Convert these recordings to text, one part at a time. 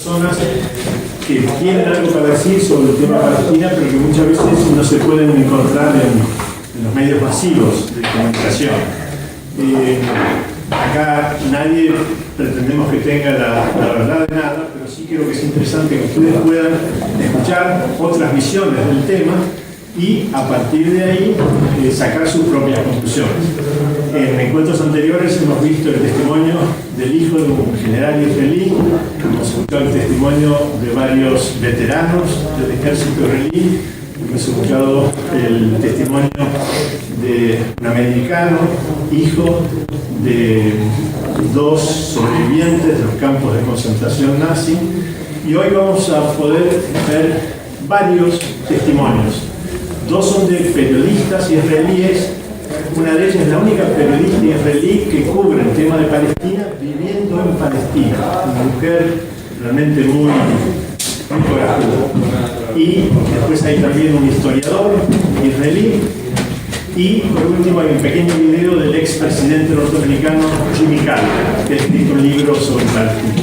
personas que tienen algo para decir sobre el tema de Palestina, pero que muchas veces no se pueden encontrar en los medios masivos de comunicación. Acá nadie pretendemos que tenga la verdad de nada, pero sí creo que es interesante que ustedes puedan escuchar otras visiones del tema y a partir de ahí sacar sus propias conclusiones. En encuentros anteriores hemos visto el testimonio del hijo de un general israelí, hemos escuchado el testimonio de varios veteranos del ejército israelí, hemos escuchado el testimonio de un americano, hijo de dos sobrevivientes de los campos de concentración nazi, y hoy vamos a poder ver varios testimonios. Dos son de periodistas israelíes. Una de ellas es la única periodista israelí que cubre el tema de Palestina viviendo en Palestina. Una mujer realmente muy corajuda. Y después hay también un historiador israelí. Y por último hay un pequeño video del expresidente norteamericano Jimmy Carter, que ha escrito un libro sobre Palestina.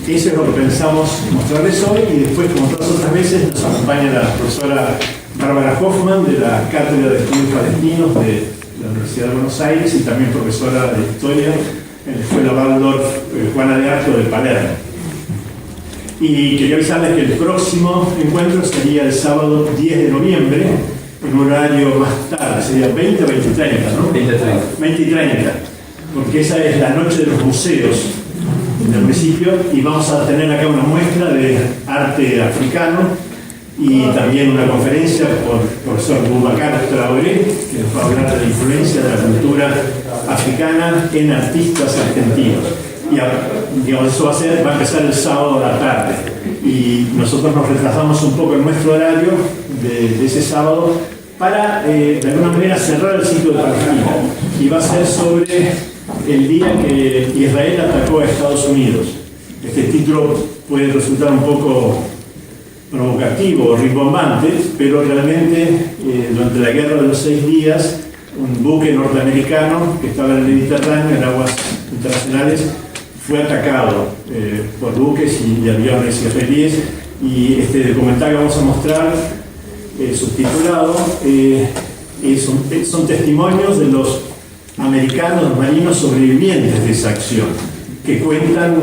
Eso es lo que pensamos mostrarles hoy, y después, como todas otras veces, nos acompaña la profesora Bárbara Hoffman, de la Cátedra de Estudios Palestinos de la Universidad de Buenos Aires y también profesora de Historia en la Escuela Waldorf Juana de Arco de Palermo. Y quería avisarles que el próximo encuentro sería el sábado 10 de noviembre, en un horario más tarde, sería 20 o 20:30, ¿no? 20:30, porque esa es la noche de los museos del municipio, y vamos a tener acá una muestra de arte africano y también una conferencia por el profesor Boubacar Traoré, que nos va a hablar de la influencia de la cultura africana en artistas argentinos. Y digamos, eso va a empezar el sábado a la tarde. Y nosotros nos retrasamos un poco en nuestro horario de ese sábado para, de alguna manera, cerrar el ciclo de Palestina. Y va a ser sobre el día que Israel atacó a Estados Unidos. Este título puede resultar un poco provocativo o rimbombante, pero realmente durante la Guerra de los 6 días, un buque norteamericano que estaba en el Mediterráneo, en aguas internacionales, fue atacado por buques y aviones israelíes, y este documental que vamos a mostrar, subtitulado, son testimonios de los americanos, los marinos sobrevivientes de esa acción, que cuentan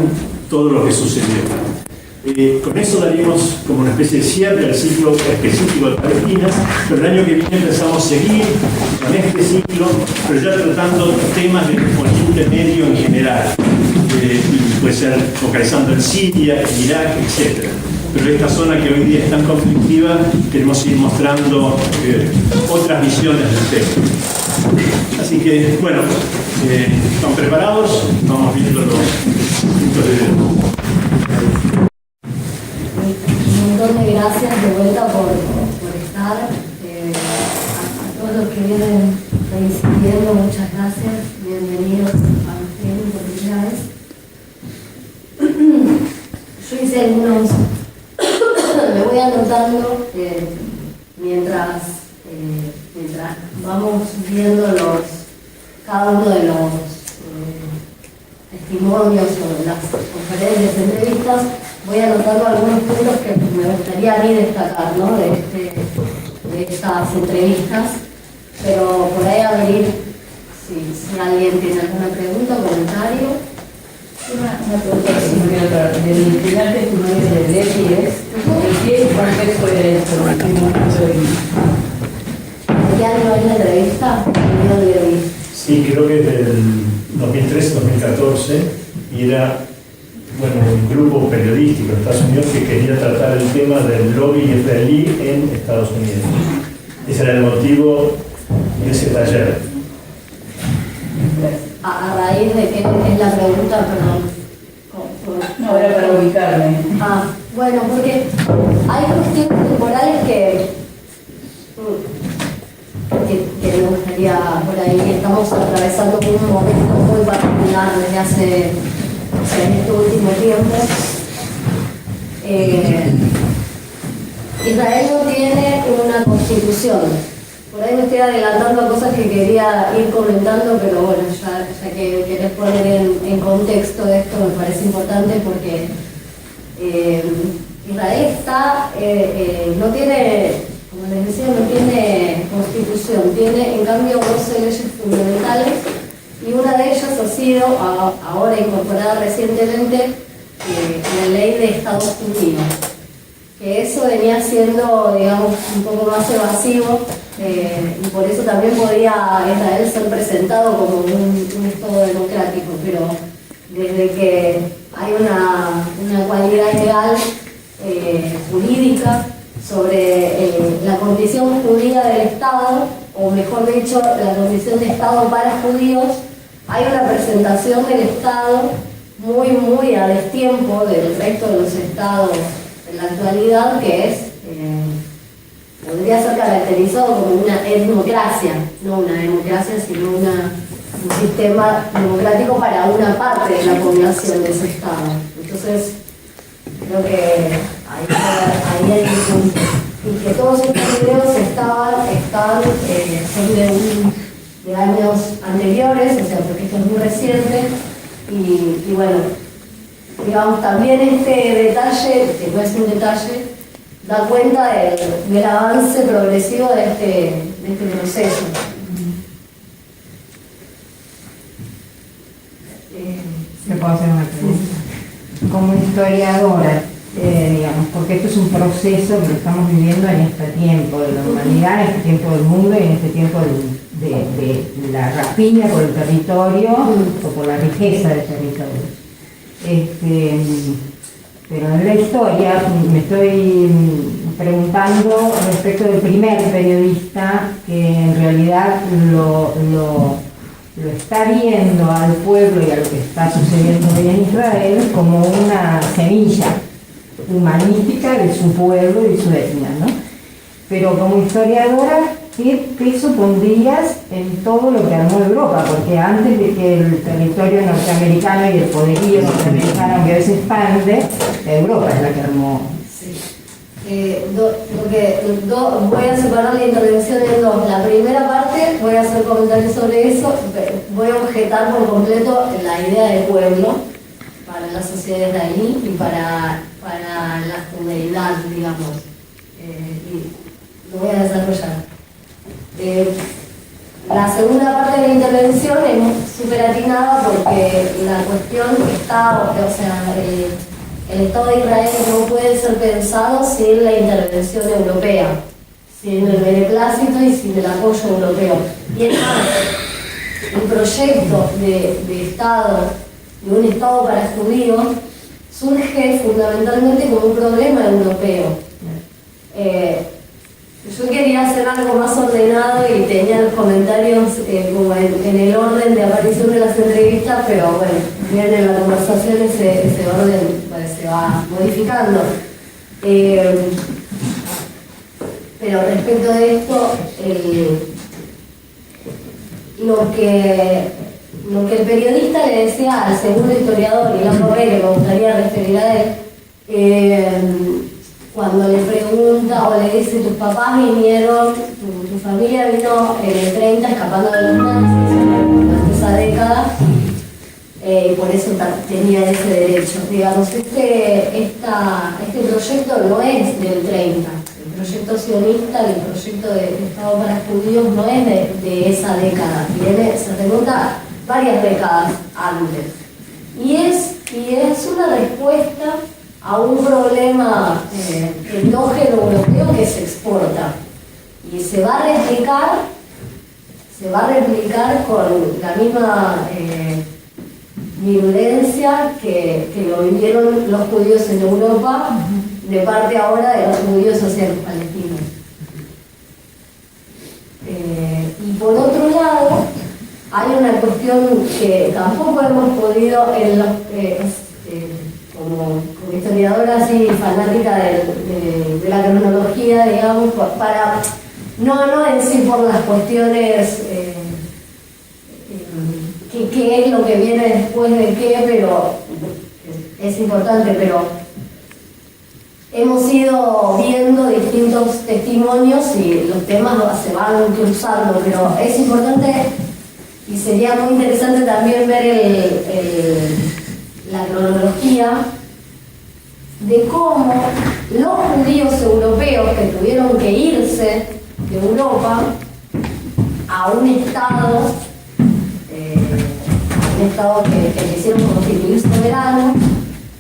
todo lo que sucedió. Con eso daríamos como una especie de cierre al ciclo específico de Palestina, pero el año que viene empezamos a seguir con este ciclo, pero ya tratando temas del Oriente Medio en general, y puede ser focalizando en Siria, en Irak, etc. Pero esta zona que hoy día es tan conflictiva, queremos ir mostrando otras visiones del tema. Así que, bueno, ¿están preparados? Vamos viendo los puntos de video. Un montón de gracias de vuelta por estar. A todos los que vienen reincidiendo, muchas gracias. Bienvenidos a ustedes por primera vez. Yo hice algunos, me voy anotando mientras vamos viendo cada uno de los testimonios o las conferencias, entrevistas. Voy anotando algunos puntos que me gustaría a mí destacar, ¿no? de estas entrevistas, pero por ahí abrir si alguien tiene alguna pregunta o comentario. Una pregunta simulada. Del primer testimonio de Levi es ¿en qué contexto era esto? ¿De qué año es la entrevista? Sí, creo que es del 2013-2014, y era un grupo periodístico en Estados Unidos que quería tratar el tema del lobby israelí en Estados Unidos. Ese era el motivo de ese taller. ¿A raíz de qué es la pregunta? Perdón. No, era para ubicarme. Bueno, porque hay cuestiones temporales que me gustaría por ahí. Estamos atravesando un momento muy particular desde hace, en este último tiempo. Israel no tiene una constitución. Por ahí me estoy adelantando a cosas que quería ir comentando, pero bueno, ya que querés poner en contexto esto, me parece importante porque Israel está, no tiene, como les decía, no tiene constitución, tiene en cambio 12 leyes fundamentales y una de ellas ha sido, ahora incorporada recientemente, la ley de Estados Unidos, que eso venía siendo, digamos, un poco más evasivo y por eso también podía Israel ser presentado como un Estado democrático, pero desde que hay una cualidad legal jurídica sobre la condición judía del Estado, o mejor dicho, la condición de Estado para judíos, hay una presentación del Estado muy a destiempo del resto de los estados en la actualidad, que es, podría ser caracterizado como una etnocracia, no una democracia, sino un sistema democrático para una parte de la población de ese estado. Entonces, creo que ahí hay un punto. Y que todos estos videos son de años anteriores, o sea, porque esto es muy reciente, y bueno, digamos, también este detalle, que no es un detalle, da cuenta del avance progresivo de este proceso. ¿Me puedo hacer una pregunta? Como historiadora, digamos, porque esto es un proceso que estamos viviendo en este tiempo de la humanidad, en este tiempo del mundo y en este tiempo de la rapiña por el territorio o por la riqueza del territorio. Pero en la historia me estoy preguntando respecto del primer periodista que en realidad lo está viendo al pueblo y a lo que está sucediendo hoy en Israel como una semilla humanística de su pueblo y su etnia, ¿no? Pero como historiadora, ¿qué peso pondrías en todo lo que armó Europa? Porque antes de que el territorio norteamericano y el poderío norteamericano que hoy se expande, Europa es la que armó. Sí. Voy a separar la intervención en dos. La primera parte voy a hacer comentarios sobre eso, voy a objetar por completo la idea del pueblo para la sociedad israelí y para la comunidad, digamos. Y lo voy a desarrollar. La segunda parte de la intervención es súper atinada porque la cuestión está, o sea, el Estado de Israel no puede ser pensado sin la intervención europea, sin el beneplácito y sin el apoyo europeo. Y es más, el proyecto de Estado, de un Estado para judíos, surge fundamentalmente como un problema europeo. Yo quería hacer algo más ordenado y tenía los comentarios como en el orden de aparición de las entrevistas, pero bueno, bien en la conversación ese orden pues, se va modificando. Pero respecto de esto, lo que el periodista le decía al segundo historiador, Ilan Borré, que me gustaría referir a él, cuando le pregunta o le dice, tus papás vinieron, tu familia vino en el 30 escapando de los nazis, durante esa década, y por eso tenía ese derecho. Digamos, este proyecto no es del 30, el proyecto sionista, el proyecto de Estado para judíos no es de esa década, se remonta varias décadas antes. Y es una respuesta a un problema endógeno europeo que se exporta y se va a replicar con la misma virulencia que lo vivieron los judíos en Europa, de parte ahora de los judíos hacia los palestinos. Y por otro lado, hay una cuestión que tampoco hemos podido como historiadora así fanática de la cronología, digamos, para no en sí por las cuestiones qué es lo que viene después de qué, pero es importante, pero hemos ido viendo distintos testimonios y los temas se van cruzando, pero es importante y sería muy interesante también ver la cronología de cómo los judíos europeos que tuvieron que irse de Europa a un Estado que quisieron constituir soberano,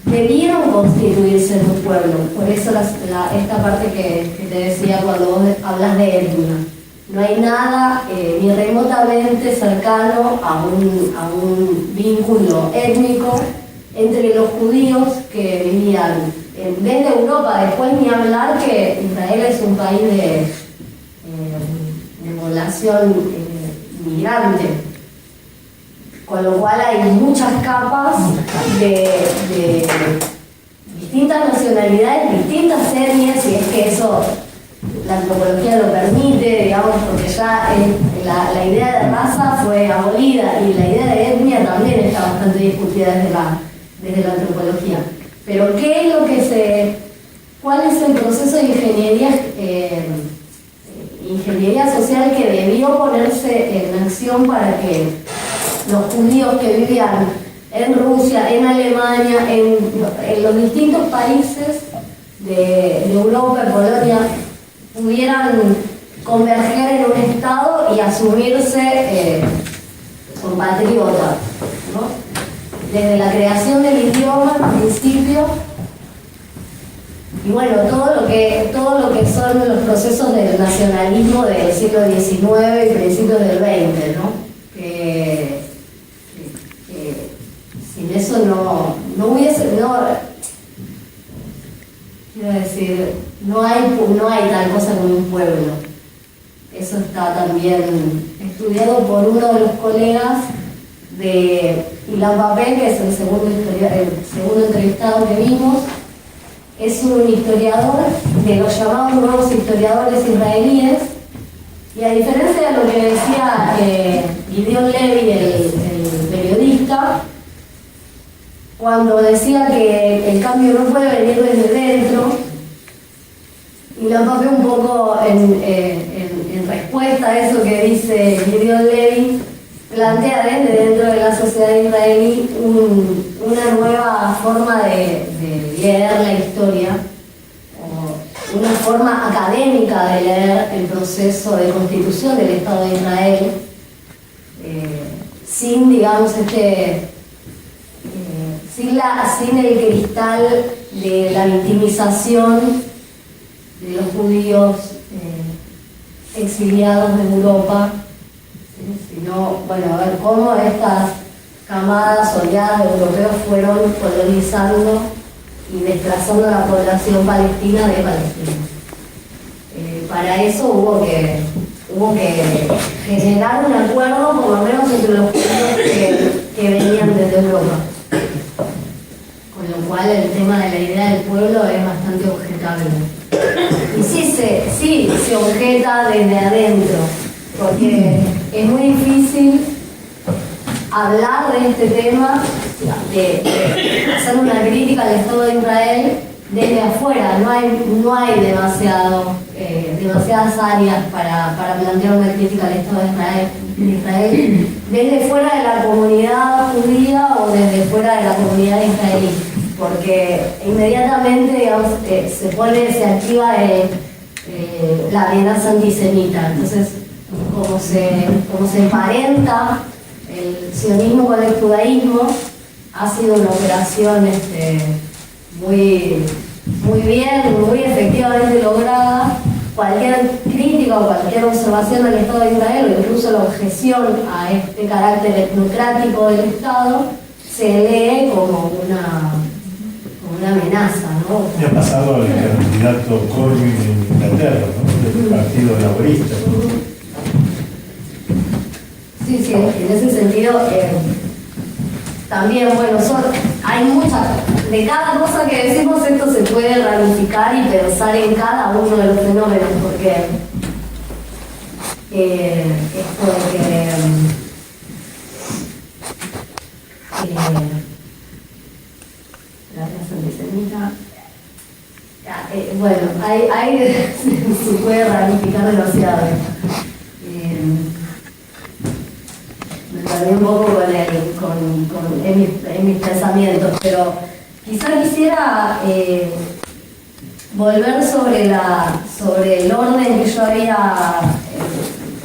debieron constituirse en un pueblo. Por eso esta parte que te decía cuando vos hablas de etnia. No hay nada ni remotamente cercano a un vínculo étnico entre los judíos que vivían desde Europa. Después ni hablar que Israel es un país de población migrante, con lo cual hay muchas capas de distintas nacionalidades, distintas etnias, y es que eso la antropología lo permite, digamos, porque ya la idea de raza fue abolida y la idea de etnia también está bastante discutida desde la antropología. Pero ¿cuál es el proceso de ingeniería social que debió ponerse en acción para que los judíos que vivían en Rusia, en Alemania, en los distintos países de Europa, en Polonia, pudieran converger en un Estado y asumirse compatriotas, ¿no? Desde la creación del idioma, al principio, y bueno, todo lo que son los procesos del nacionalismo del siglo XIX y principios del XX, ¿no? Que sin eso no hubiese, quiero decir, no hay tal cosa como un pueblo. Eso está también estudiado por uno de los colegas de Ilan Pappé, que es el segundo entrevistado que vimos. Es un historiador de los llamados nuevos historiadores israelíes, y a diferencia de lo que decía Gideon Levy, el periodista, cuando decía que el cambio no puede venir desde dentro, y lo empapé un poco en respuesta a eso que dice Gideon Levy, plantea desde dentro de la sociedad israelí una nueva forma de leer la historia, o una forma académica de leer el proceso de constitución del Estado de Israel, sin, digamos, sin el cristal de la victimización de los judíos exiliados de Europa, sino, bueno, a ver cómo estas camadas oleadas de europeos fueron colonizando y desplazando a la población palestina de Palestina. Para eso hubo que generar un acuerdo, por lo menos entre los judíos que venían desde Europa. Con lo cual el tema de la idea del pueblo es bastante objetable. Y sí se objeta desde adentro, porque es muy difícil hablar de este tema, de hacer una crítica al Estado de Israel desde afuera. No hay demasiadas áreas para plantear una crítica al Estado de Israel desde fuera de la comunidad judía o desde fuera de la comunidad israelí, porque inmediatamente, digamos, se activa la amenaza antisemita. Entonces, como se emparenta el sionismo con el judaísmo, ha sido una operación muy bien, muy efectivamente lograda. Cualquier crítica o cualquier observación del Estado de Israel, o incluso la objeción a este carácter etnocrático del Estado, se lee como una amenaza, ¿no? ¿Qué ha pasado al candidato Corbyn en Inglaterra, ¿no? Del Partido Laborista? Sí, en ese sentido, también, bueno, hay muchas, de cada cosa que decimos esto se puede ramificar y pensar en cada uno de los fenómenos, porque esto de que la raza antisemita, bueno, se puede ramificar demasiado. Me perdí un poco en mis pensamientos, pero Quizá quisiera volver sobre el orden que yo había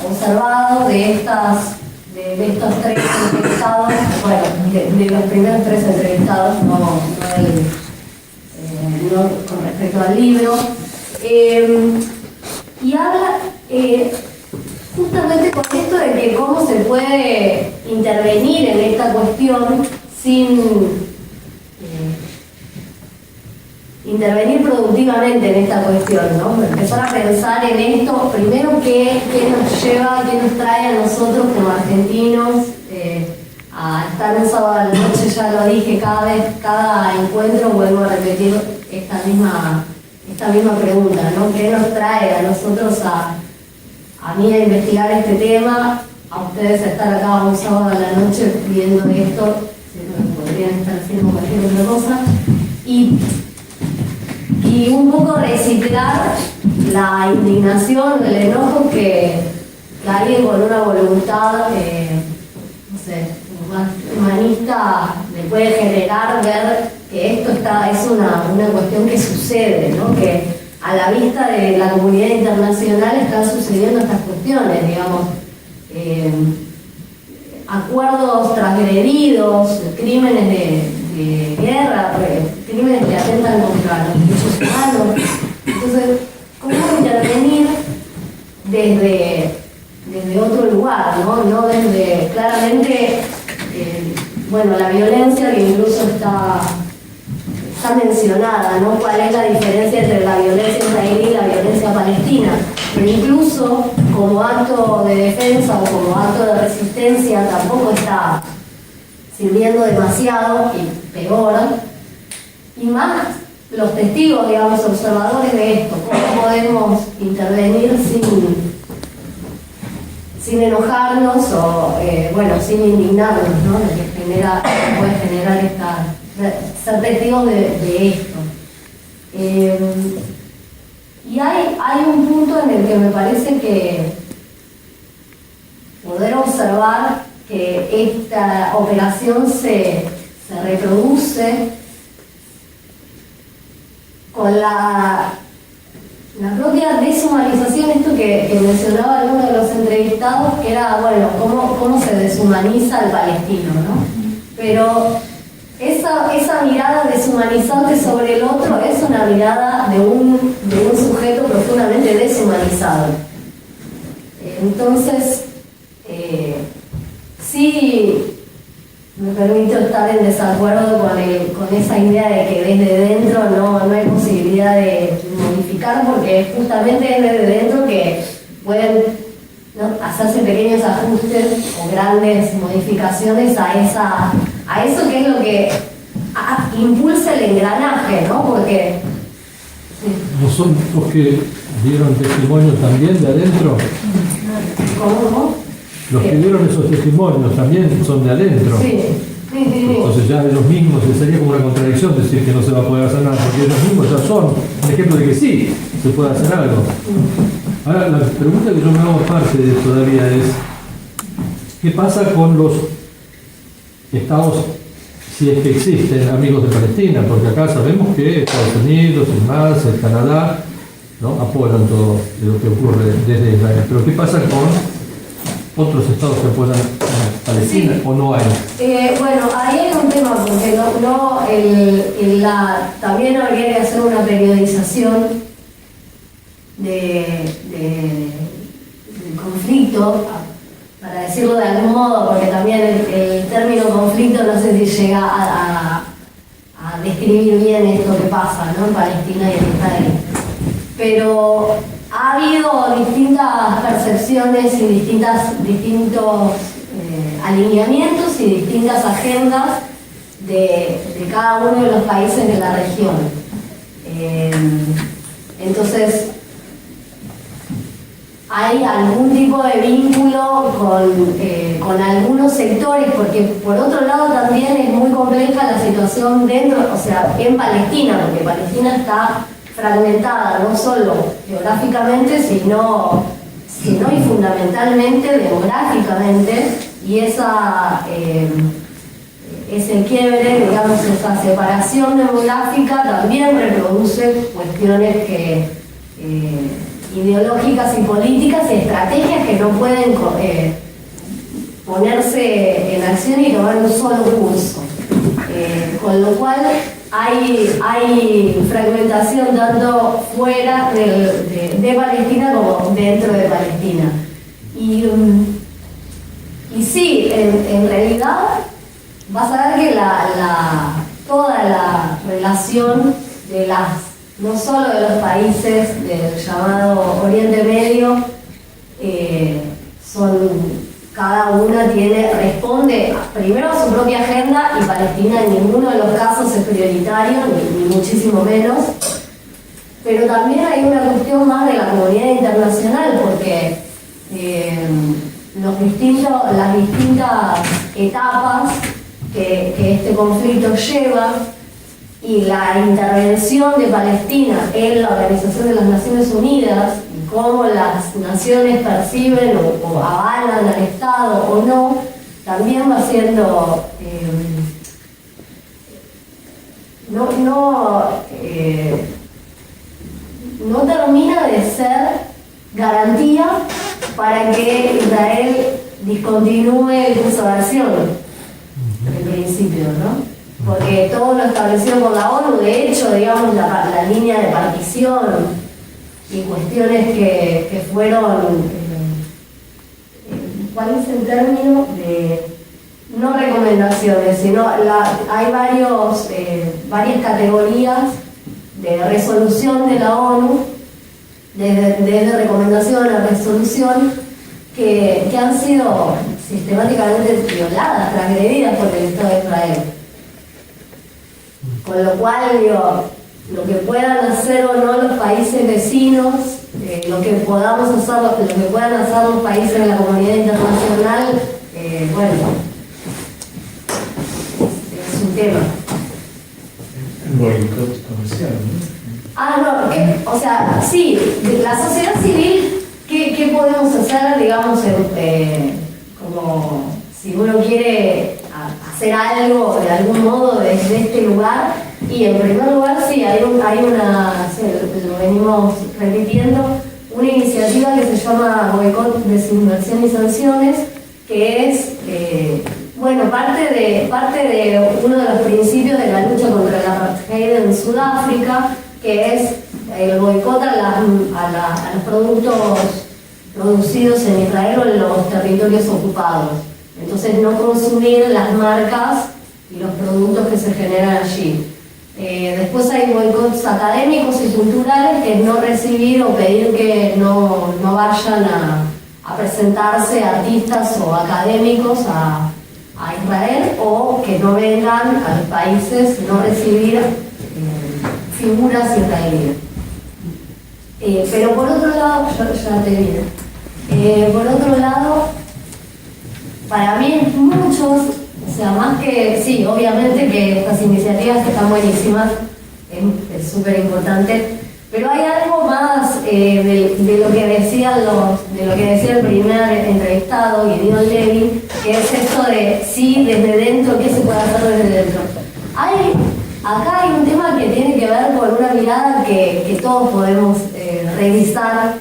observado de estos tres entrevistados, bueno, de los primeros tres entrevistados, no con respecto al libro. Y habla justamente con esto de que cómo se puede intervenir en esta cuestión sin intervenir productivamente en esta cuestión, ¿no? Empezar a pensar en esto, primero qué nos lleva, qué nos trae a nosotros como argentinos a estar un sábado a la noche, ya lo dije, cada encuentro vuelvo a repetir esta misma pregunta, ¿no? ¿Qué nos trae a nosotros a mí a investigar este tema, a ustedes a estar acá un sábado a la noche viendo esto, siendo que podrían estar haciendo cualquier otra cosa, y un poco reciclar la indignación, el enojo que alguien con una voluntad, no sé, más humanista le puede generar ver que esto es una cuestión que sucede, ¿no? Que a la vista de la comunidad internacional están sucediendo estas cuestiones, digamos, acuerdos transgredidos, crímenes de guerra, crímenes que atentan contra los derechos humanos. Entonces, ¿cómo intervenir desde otro lugar, ¿no? No desde, claramente, bueno, la violencia que incluso está mencionada, ¿no? ¿Cuál es la diferencia entre la violencia israelí y la violencia palestina? Pero incluso como acto de defensa o como acto de resistencia tampoco está sirviendo demasiado, y peor, y más los testigos, digamos, observadores de esto, cómo podemos intervenir sin enojarnos o, bueno, sin indignarnos, ¿no? De que puede generar ser testigos de esto. Y hay un punto en el que me parece que poder observar que esta operación se reproduce con la propia deshumanización, esto que mencionaba alguno de los entrevistados, que era, bueno, cómo se deshumaniza al palestino, ¿no? Pero esa mirada deshumanizante sobre el otro es una mirada de un sujeto profundamente deshumanizado. Entonces, sí me permito estar en desacuerdo con esa idea de que desde dentro no hay posibilidad de modificar, porque justamente es desde dentro que pueden, ¿no?, hacerse pequeños ajustes o grandes modificaciones a eso que es lo que impulsa el engranaje, ¿no? Porque... ¿No son los que dieron testimonio también de adentro? ¿Cómo? Los que dieron esos testimonios también son de adentro. Sí. Entonces ya ellos mismos, sería como una contradicción decir que no se va a poder hacer nada, porque ellos mismos ya son un ejemplo de que sí se puede hacer algo. Ahora, la pregunta que yo me hago parte de todavía es, ¿qué pasa con los estados, si es que existen, amigos de Palestina? Porque acá sabemos que Estados Unidos, el MAS, el Canadá, ¿no?, apoyan todo lo que ocurre desde Israel. Pero ¿qué pasa con otros estados que apoyan Palestina, sí, o no hay? Bueno, ahí hay un tema, porque también habría que hacer una periodización del conflicto, para decirlo de algún modo, porque también el término conflicto no sé si llega a describir bien esto que pasa, ¿no?, en Palestina y en Israel. Pero ha habido distintas percepciones y distintos alineamientos y distintas agendas de cada uno de los países de la región. Entonces, hay algún tipo de vínculo con algunos sectores, porque por otro lado también es muy compleja la situación dentro, o sea, en Palestina, porque Palestina está fragmentada no solo geográficamente, sino y fundamentalmente demográficamente, y ese quiebre, digamos, esa separación demográfica también reproduce cuestiones ideológicas y políticas y estrategias que no pueden ponerse en acción y tomar un solo curso. Con lo cual hay fragmentación tanto fuera de Palestina como dentro de Palestina. Y sí, en realidad vas a ver que toda la relación de no solo de los países del llamado Oriente Medio, cada una responde primero a su propia agenda, y Palestina en ninguno de los casos es prioritario, ni muchísimo menos. Pero también hay una cuestión más de la comunidad internacional, porque las distintas etapas que este conflicto lleva y la intervención de Palestina en la Organización de las Naciones Unidas, y cómo las naciones perciben o avalan al Estado o no, también va siendo no termina de ser garantía para que Israel discontinúe el curso de acción, en principio, ¿no? Porque todo lo establecido por la ONU, de hecho, digamos, la línea de partición y cuestiones que fueron, ¿cuál es el término? No recomendaciones, sino hay varias categorías de resolución de la ONU, desde recomendación a resolución, que han sido sistemáticamente violadas, transgredidas por el Estado de Israel. Con lo cual, lo que puedan hacer o no los países vecinos, lo que puedan hacer los países de la comunidad internacional, bueno, es un tema. El boicot comercial, ¿no? O sea, sí, la sociedad civil, ¿qué podemos hacer, digamos, como si uno quiere hacer algo de algún modo desde este lugar? Y en primer lugar, sí, hay lo venimos repitiendo, una iniciativa que se llama Boicot, Desinversión y Sanciones, que es, parte de uno de los principios de la lucha contra el apartheid en Sudáfrica, que es el boicot a los productos producidos en Israel o en los territorios ocupados. Entonces, no consumir las marcas y los productos que se generan allí. Después hay boicots académicos y culturales, que es no recibir o pedir que no vayan a presentarse artistas o académicos a Israel, o que no vengan a los países, no recibir figuras israelíes. Pero por otro lado, ya te digo, por otro lado, para mí muchos, o sea, más que, sí, obviamente que estas iniciativas están buenísimas, es súper importante, pero hay algo más de lo que decía el primer entrevistado, Gideon Levy, que es esto de, sí, desde dentro, ¿qué se puede hacer desde dentro? Acá hay un tema que tiene que ver con una mirada que todos podemos revisar,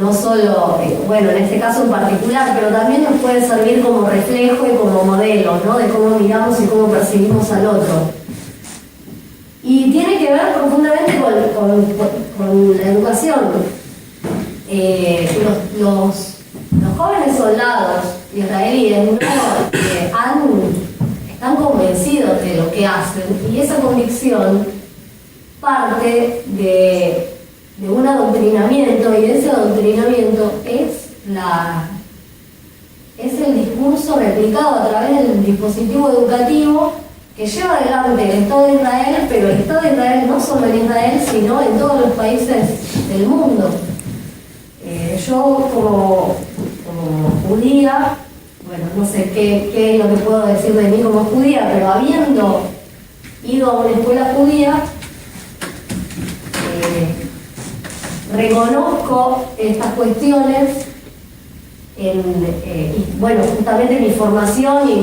no solo, en este caso en particular, pero también nos puede servir como reflejo y como modelo, ¿no? De cómo miramos y cómo percibimos al otro. Y tiene que ver profundamente con la educación. Los jóvenes soldados israelíes están convencidos de lo que hacen, y esa convicción parte de un adoctrinamiento, y ese adoctrinamiento es el discurso replicado a través del dispositivo educativo que lleva adelante el Estado de Israel, pero el Estado de Israel no solo en Israel, sino en todos los países del mundo. Yo como judía, no sé qué es lo que puedo decir de mí como judía, pero habiendo ido a una escuela judía, reconozco estas cuestiones y bueno, justamente mi formación y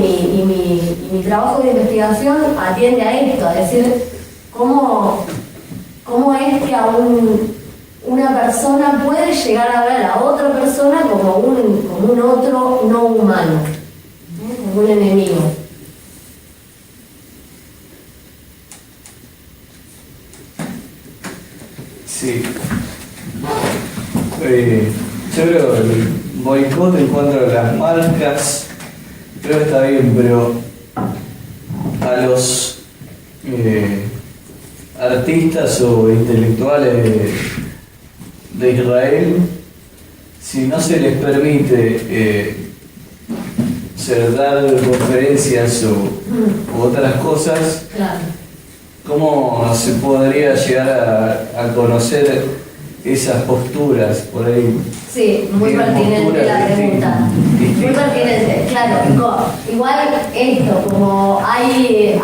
mi trabajo de investigación atiende a esto, a decir cómo es que una persona puede llegar a ver a otra persona como un otro no humano, como un enemigo. Sí. Yo creo que el boicot en cuanto a las marcas, creo que está bien, pero a los artistas o intelectuales de Israel, si no se les permite dar conferencias o otras cosas, Claro. ¿cómo se podría llegar a conocer esas posturas por ahí? Sí, muy Tienen pertinente posturas la pregunta. Muy distintas. pertinente, claro. Igual esto, como hay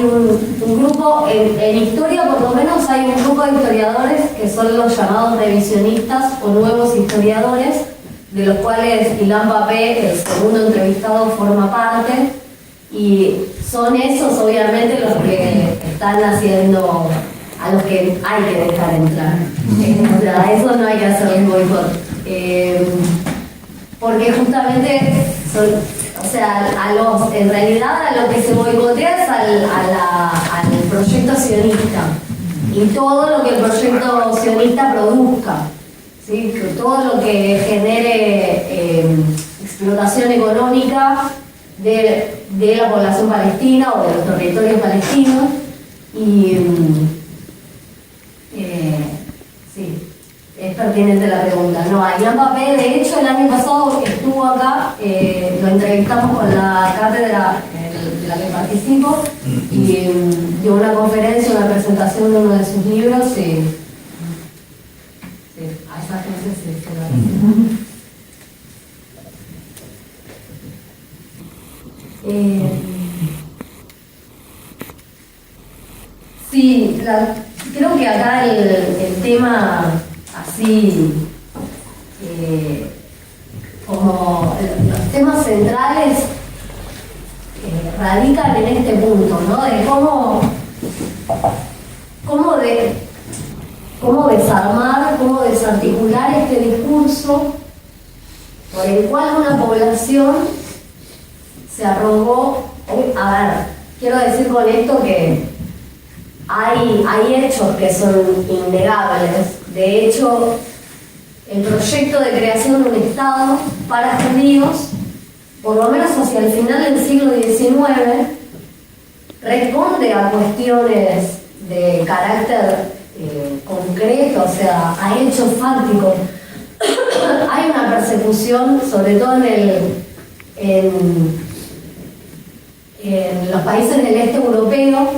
un grupo, en historia por lo menos hay un grupo de historiadores que son los llamados revisionistas o nuevos historiadores, de los cuales Ilan Pappé, el segundo entrevistado, forma parte, y son esos obviamente los que están haciendo, a los que hay que dejar entrar. O sea, a eso no hay que hacerles boicot. Porque justamente son, o sea, en realidad a lo que se boicotea es al proyecto sionista y todo lo que el proyecto sionista produzca, ¿sí? Todo lo que genere explotación económica de la población palestina o de los territorios palestinos. Y sí, es pertinente la pregunta. No, a Ilan Pappé, de hecho, el año pasado estuvo acá, lo entrevistamos con la cátedra de la que participo y dio una conferencia, una presentación de uno de sus libros y a esa gente se la presenta. Sí, creo que acá el tema así, como los temas centrales radican en este punto, ¿no? De cómo desarmar, cómo desarticular este discurso por el cual una población se arrogó. A ver, quiero decir con esto que hay hechos que son innegables. De hecho, el proyecto de creación de un Estado para judíos, por lo menos hacia el final del siglo XIX, responde a cuestiones de carácter concreto, o sea, a hechos fácticos. Hay una persecución, sobre todo en los países del este europeo,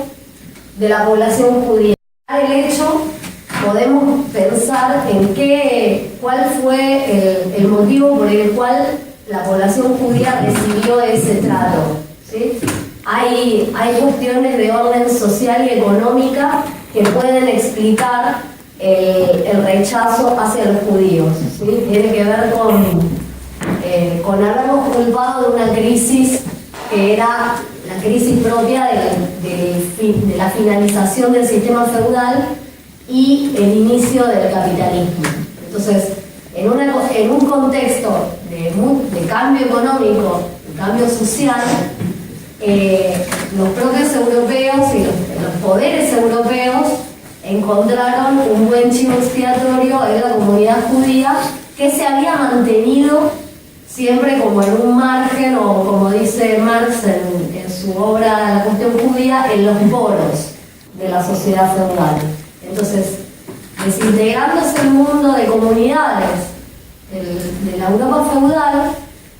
de la población judía. El hecho, podemos pensar en cuál fue el motivo por el cual la población judía recibió ese trato, ¿sí? Hay cuestiones de orden social y económica que pueden explicar el rechazo hacia los judíos, ¿sí? Tiene que ver con habernos culpado de una crisis que era la crisis propia de la finalización del sistema feudal y el inicio del capitalismo. Entonces, en un contexto de cambio económico, de cambio social, los propios europeos y los poderes europeos encontraron un buen chivo expiatorio en la comunidad judía que se había mantenido siempre como en un margen, o como dice Marx en su obra La cuestión judía, en los poros de la sociedad feudal. Entonces, desintegrándose el mundo de comunidades de la Europa feudal,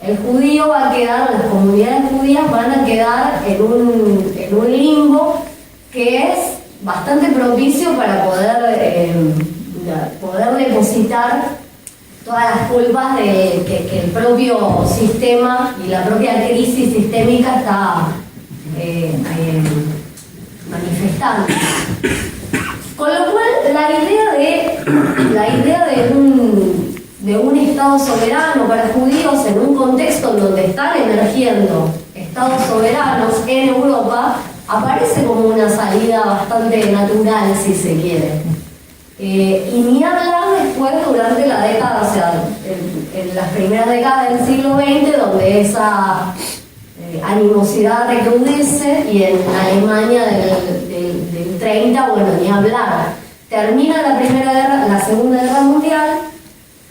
el judío va a quedar, las comunidades judías van a quedar en un limbo que es bastante propicio para poder depositar todas las culpas que el propio sistema y la propia crisis sistémica está manifestando. Con lo cual, la idea de un Estado soberano para judíos en un contexto en donde están emergiendo Estados soberanos en Europa, aparece como una salida bastante natural, si se quiere. Y ni hablar después durante la década, o sea, en las primeras décadas del siglo XX, donde esa animosidad recrudece, y en Alemania del 30, bueno, ni hablar. Termina la Segunda Guerra Mundial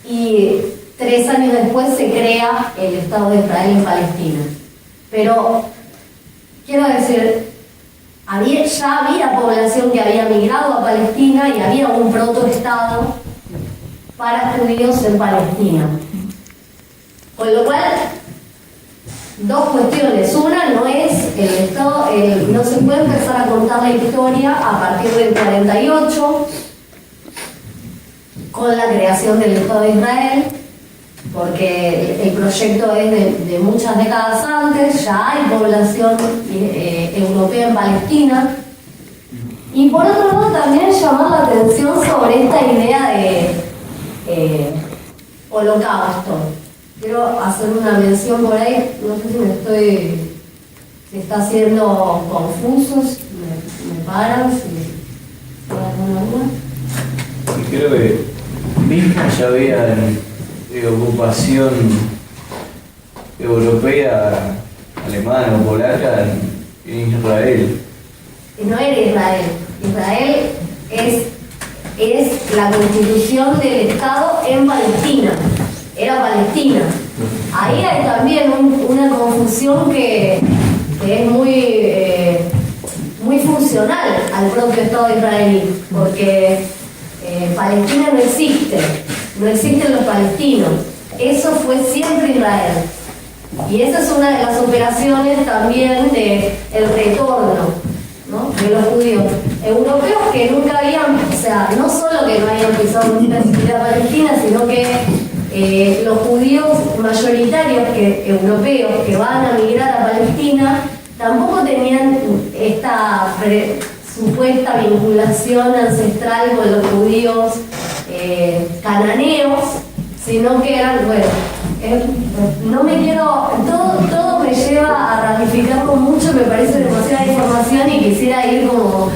y 3 años después se crea el Estado de Israel en Palestina. Pero, quiero decir, ya había población que había migrado a Palestina y había un protoestado para judíos en Palestina. Con lo cual, dos cuestiones. Una, no es el Estado, no se puede empezar a contar la historia a partir del 48 con la creación del Estado de Israel, porque el proyecto es de muchas décadas antes, ya hay población europea en Palestina. Y por otro lado también llamar la atención sobre esta idea de holocausto. Quiero hacer una mención por ahí, no sé si está haciendo confusos, me paran, si alguna. Y creo que mismo ya había ocupación europea, alemana o polaca en Israel. No era Israel. Israel es la constitución del Estado en Palestina. Era Palestina. Ahí hay también una confusión que es muy funcional al propio Estado israelí, porque Palestina no existen los palestinos. Eso fue siempre Israel. Y esa es una de las operaciones también del retorno, ¿no?, de los judíos europeos que nunca habían, o sea, no solo que no habían pisado una ciudad palestina, sino que los judíos mayoritarios europeos que van a migrar a Palestina tampoco tenían esta supuesta vinculación ancestral con los judíos cananeos, sino que eran, bueno, no me quiero, todo me lleva a ramificarlo mucho, me parece demasiada información y quisiera ir como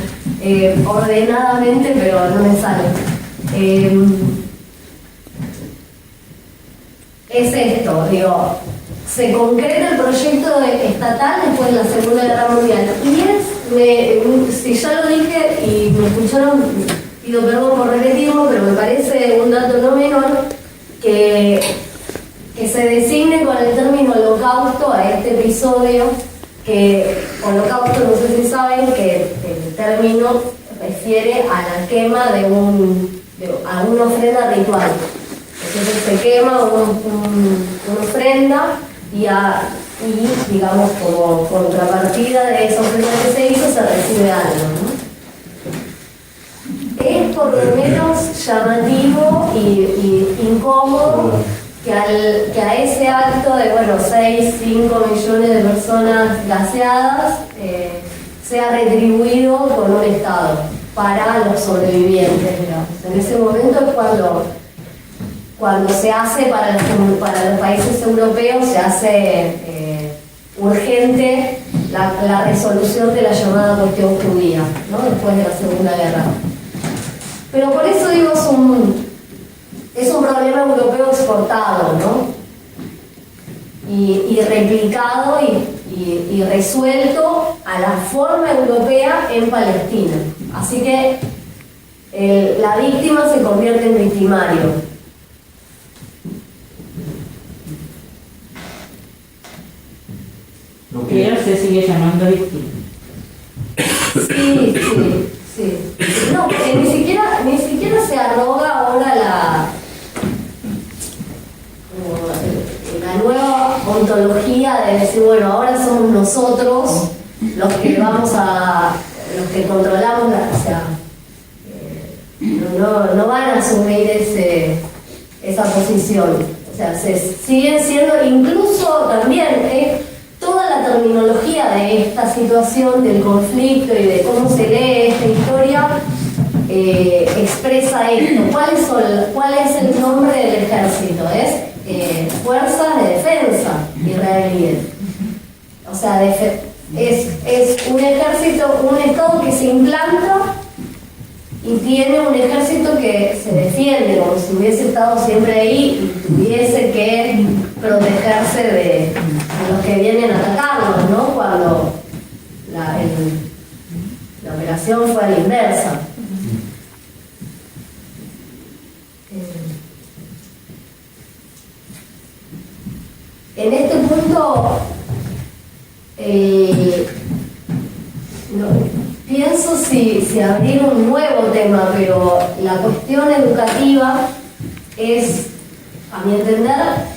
ordenadamente, pero no me sale. Es esto, digo, se concreta el proyecto estatal después de la Segunda Guerra Mundial. Y si ya lo dije y me escucharon, pido perdón por repetirlo, pero me parece un dato no menor que se designe con el término holocausto a este episodio, que holocausto, no sé si saben, que el término refiere a la quema a una ofrenda ritual. Entonces se quema una ofrenda y digamos, como contrapartida de esa ofrenda que se hizo, se recibe algo, ¿no? Es por lo menos llamativo y incómodo que a ese acto de, 6-5 millones de personas gaseadas sea retribuido con un Estado para los sobrevivientes, digamos. En ese momento es cuando se hace para los países europeos, se hace urgente la resolución de la llamada cuestión judía, ¿no?, después de la Segunda Guerra. Pero por eso digo, es un problema europeo exportado, ¿no?, y replicado y resuelto a la forma europea en Palestina. Así que la víctima se convierte en victimario. Pero se sigue llamando víctima. Sí. No, porque ni siquiera se arroga ahora la nueva ontología de decir, bueno, ahora somos nosotros los que controlamos o sea, no van a asumir esa posición. O sea, se siguen siendo, incluso también, toda la terminología de esta situación del conflicto y de cómo se lee esta historia expresa esto. ¿Cuál es el nombre del ejército? Es Fuerzas de Defensa Israelíes. O sea, es un ejército, un Estado que se implanta y tiene un ejército que se defiende, como si hubiese estado siempre ahí y tuviese que protegerse de los que vienen a atacarnos, ¿no? Cuando la operación fue a la inversa. En este punto, pienso si abrir un nuevo tema, pero la cuestión educativa es, a mi entender,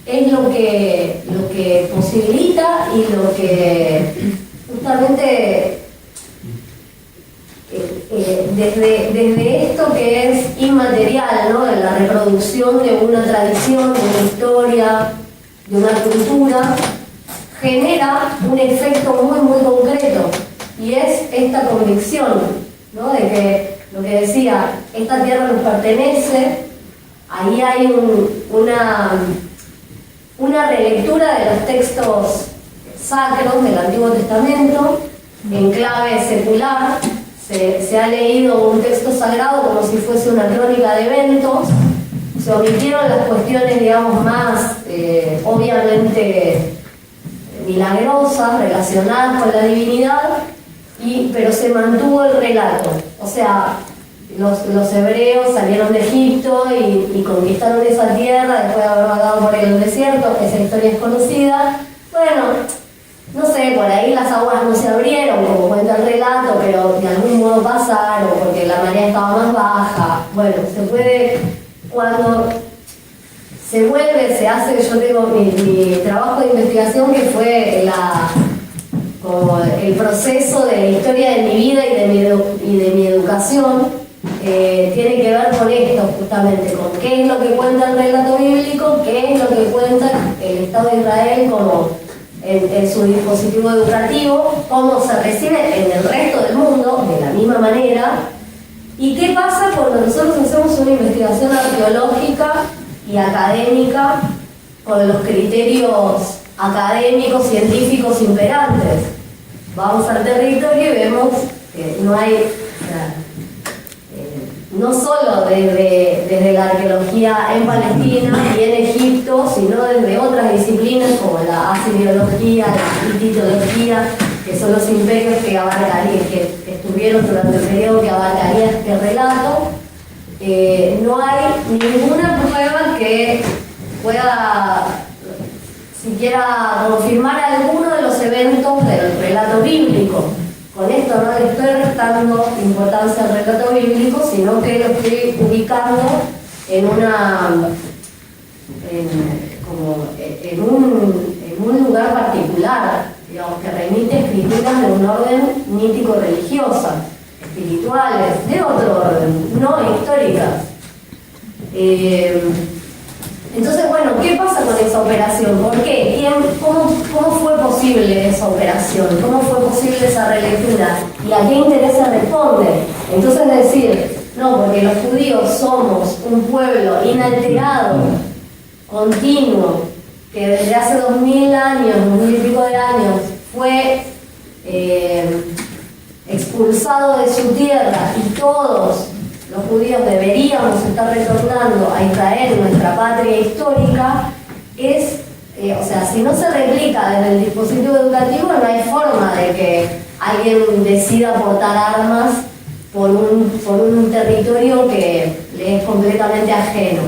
es lo que posibilita y lo que justamente desde esto que es inmaterial, ¿no? La reproducción de una tradición, de una historia, de una cultura, genera un efecto muy muy concreto, y es esta convicción, ¿no? De que lo que decía, esta tierra nos pertenece. Ahí hay una relectura de los textos sacros del Antiguo Testamento en clave secular. Se ha leído un texto sagrado como si fuese una crónica de eventos. Se omitieron las cuestiones, digamos, más obviamente milagrosas, relacionadas con la divinidad, pero se mantuvo el relato. O sea, los hebreos salieron de Egipto y conquistaron esa tierra después de haber vagado por el desierto. Esa historia es conocida. Bueno, no sé, por ahí las aguas no se abrieron, como cuenta el relato, pero de algún modo pasaron, porque la marea estaba más baja. Bueno, se puede, cuando se vuelve, se hace, yo tengo mi trabajo de investigación que fue como el proceso de la historia de mi vida y de mi educación, tiene que ver con esto justamente, con qué es lo que cuenta el relato bíblico, qué es lo que cuenta el Estado de Israel como en su dispositivo educativo, cómo se recibe en el resto del mundo de la misma manera, y qué pasa cuando nosotros hacemos una investigación arqueológica y académica con los criterios académicos, científicos imperantes. Vamos al territorio y vemos que no hay, no solo desde la arqueología en Palestina y en Egipto, sino desde otras disciplinas como la asiriología, la hititología, que son los imperios que estuvieron durante el periodo que abarcaría este relato. No hay ninguna prueba que pueda siquiera confirmar alguno de los eventos del relato bíblico. Con esto no le estoy restando importancia al relato bíblico, sino que lo estoy ubicando en un lugar particular, digamos, que remite escrituras de un orden mítico-religiosa, espirituales, de otro orden, no históricas. Entonces, bueno, ¿qué pasa con esa operación? ¿Por qué? ¿Cómo fue posible esa operación? ¿Cómo fue posible esa relectura? ¿Y a qué intereses responde? Entonces decir, no, porque los judíos somos un pueblo inalterado, continuo, que desde hace 2000 años, 2000 y pico de años, fue expulsado de su tierra, y todos los judíos deberíamos estar retornando a Israel, nuestra patria histórica, o sea, si no se replica desde el dispositivo educativo, no hay forma de que alguien decida portar armas por un territorio que le es completamente ajeno.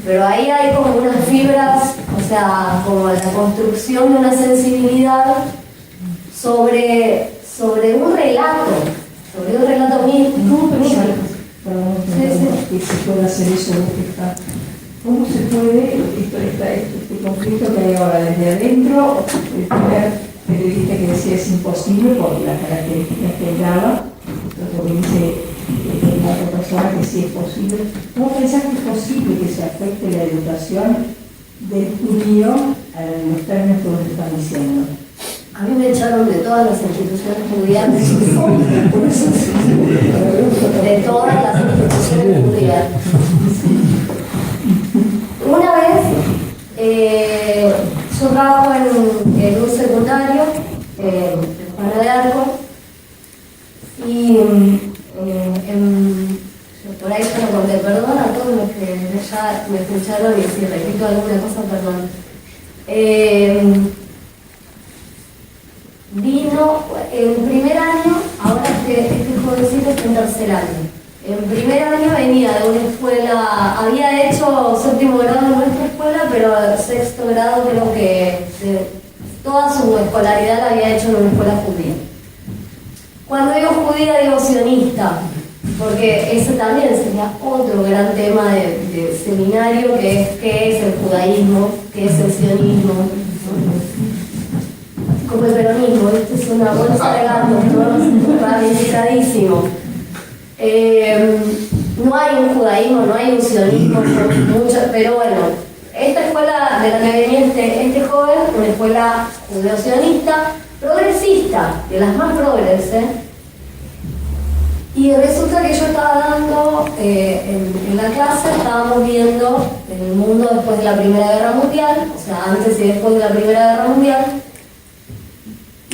Pero ahí hay como unas fibras, o sea, como la construcción de una sensibilidad sobre un relato mítico. Que se puede hacer eso. ¿Cómo se puede este conflicto que hay ahora desde adentro? El primer periodista que decía es imposible por las características que él daba, lo que dice la otra persona que sí es posible. ¿Cómo pensás que es posible que se afecte la educación del judío a los términos que vos estás diciendo? A mí me echaron de todas las instituciones judías. de todas las instituciones judías. Una vez, yo trabajo en un secundario, en Juana de Arco, y por ahí se lo conté, perdón a todos los que ya me escucharon y si repito alguna cosa, perdón. Vino en primer año, ahora este jovencito está en tercer año. En primer año venía de una escuela, había hecho séptimo grado en nuestra escuela, pero sexto grado creo que toda su escolaridad la había hecho en una escuela judía. Cuando digo judía digo sionista, porque ese también sería otro gran tema de seminario, que es qué es el judaísmo, qué es el sionismo, como el peronismo, esto es una bolsa de gatos, ¿no? Ramificadísimo. No hay un judaísmo, no hay un sionismo, pero bueno, esta escuela de la que venía este joven, una escuela judeo-sionista, progresista, de las más progresistas, y resulta que yo estaba dando, en la clase estábamos viendo el mundo después de la Primera Guerra Mundial, o sea, antes y después de la Primera Guerra Mundial,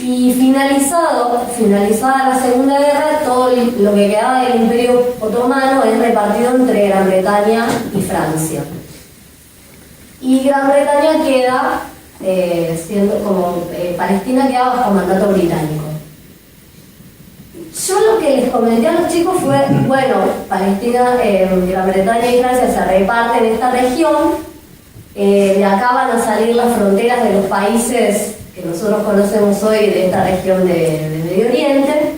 y finalizada la Segunda Guerra, todo lo que quedaba del Imperio Otomano es repartido entre Gran Bretaña y Francia. Y Gran Bretaña queda, siendo como Palestina queda bajo mandato británico. Yo lo que les comenté a los chicos fue, bueno, Palestina, Gran Bretaña y Francia se reparten esta región, de acá van a salir las fronteras de los países que nosotros conocemos hoy de esta región de Medio Oriente,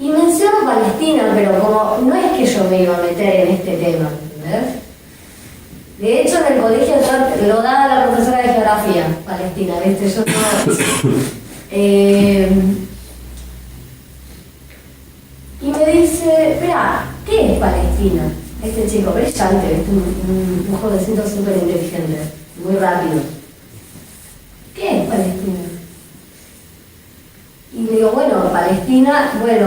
y menciono Palestina, pero como no es que yo me iba a meter en este tema, ¿entendés? De hecho, en el colegio lo daba la profesora de geografía, Palestina, ¿viste? Yo no... y me dice, espera, ¿qué es Palestina? Este chico brillante, un jovencito súper inteligente, muy rápido. ¿Qué es Palestina? Y le digo, bueno, Palestina, bueno,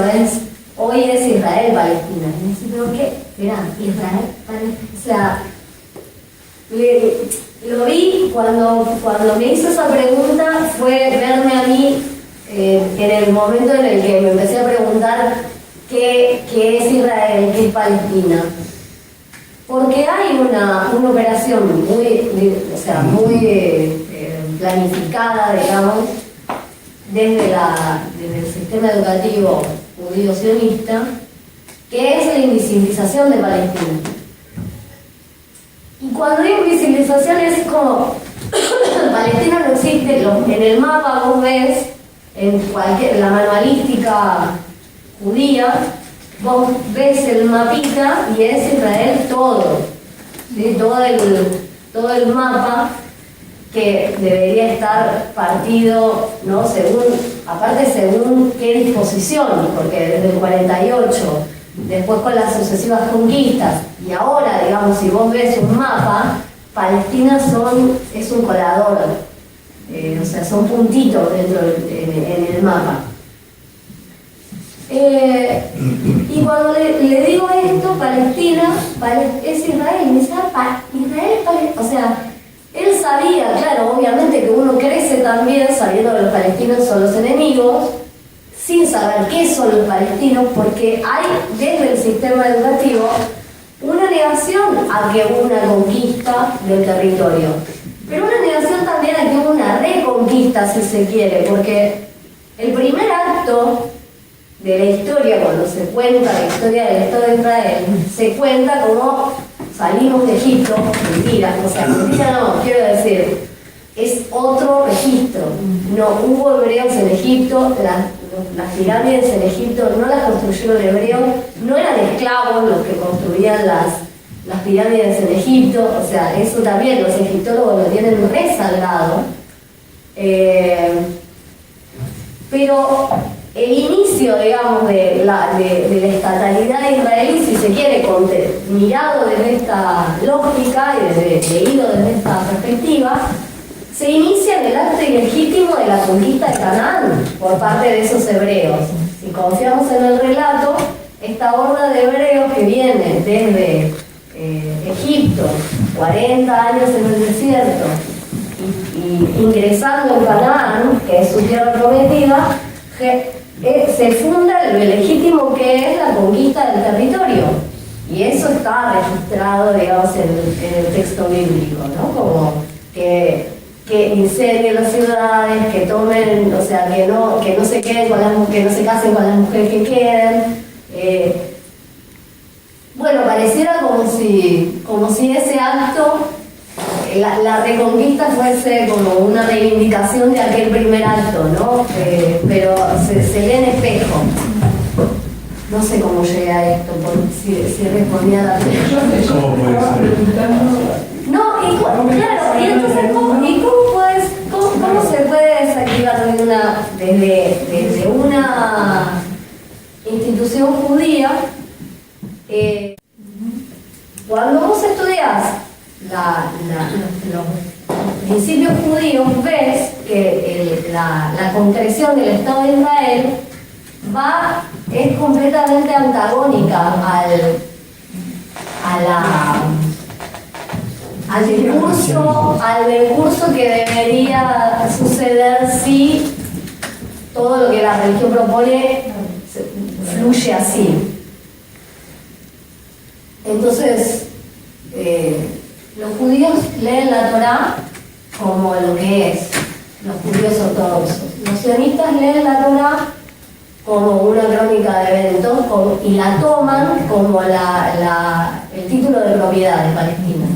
hoy es Israel-Palestina. Y me dice, ¿pero qué? Esperá, Israel-Palestina. O sea, lo vi cuando me hizo esa pregunta, fue verme a mí en el momento en el que me empecé a preguntar qué es Israel, qué es Palestina. Porque hay una operación muy planificada, digamos, desde el sistema educativo judío-sionista, que es la invisibilización de Palestina. Y cuando digo invisibilización es como Palestina no existe, en el mapa vos ves, en la manualística judía, vos ves el mapita y es Israel todo, ¿sí? Todo el mapa que debería estar partido, ¿no? Según qué disposición, porque desde el 48, después con las sucesivas conquistas, y ahora, digamos, si vos ves un mapa, Palestina es un colador, o sea, son puntitos dentro en el mapa. Y cuando le digo esto, Palestina es Israel, y me dice, Israel es Palestina, o sea, él sabía, claro, obviamente que uno crece también sabiendo que los palestinos son los enemigos, sin saber qué son los palestinos, porque hay desde el sistema educativo una negación a que hubo una conquista del territorio, pero una negación también a que hubo una reconquista, si se quiere, porque el primer acto de la historia, cuando se cuenta la historia del Estado de Israel, se cuenta como salimos de Egipto, mentira, o sea, mentira no, quiero decir, es otro registro. No hubo hebreos en Egipto, las pirámides en Egipto no las construyeron hebreos, no eran esclavos los que construían las pirámides en Egipto, o sea, eso también los egiptólogos lo tienen resaltado. Pero el inicio, digamos, de la estatalidad israelí, si se quiere, mirado desde esta lógica y leído desde esta perspectiva, se inicia en el acto ilegítimo de la conquista de Canaán por parte de esos hebreos. Si confiamos en el relato, esta horda de hebreos que viene desde Egipto, 40 años en el desierto, y ingresando en Canaán, que es su tierra prometida, se funda lo legítimo que es la conquista del territorio. Y eso está registrado, digamos, en el texto bíblico, ¿no? Como que incendien las ciudades, que tomen, o sea, que no se queden que no se casen con las mujeres que queden. Bueno, pareciera como si ese acto, la reconquista fuese como una reivindicación de aquel primer acto, ¿no? Pero se lee en espejo. No sé cómo llegué a esto, si respondía a la pregunta. ¿Cómo puede ser? No, y claro, y entonces, ¿cómo se puede desactivar desde una institución judía? Cuando vos estudias los principios judíos, ves que la concreción del Estado de Israel es completamente antagónica al discurso que debería suceder si todo lo que la religión propone fluye así. Entonces, los judíos leen la Torá como lo que es, los judíos ortodoxos. Los sionistas leen la Torá como una crónica de eventos y la toman como el título de propiedad de Palestina.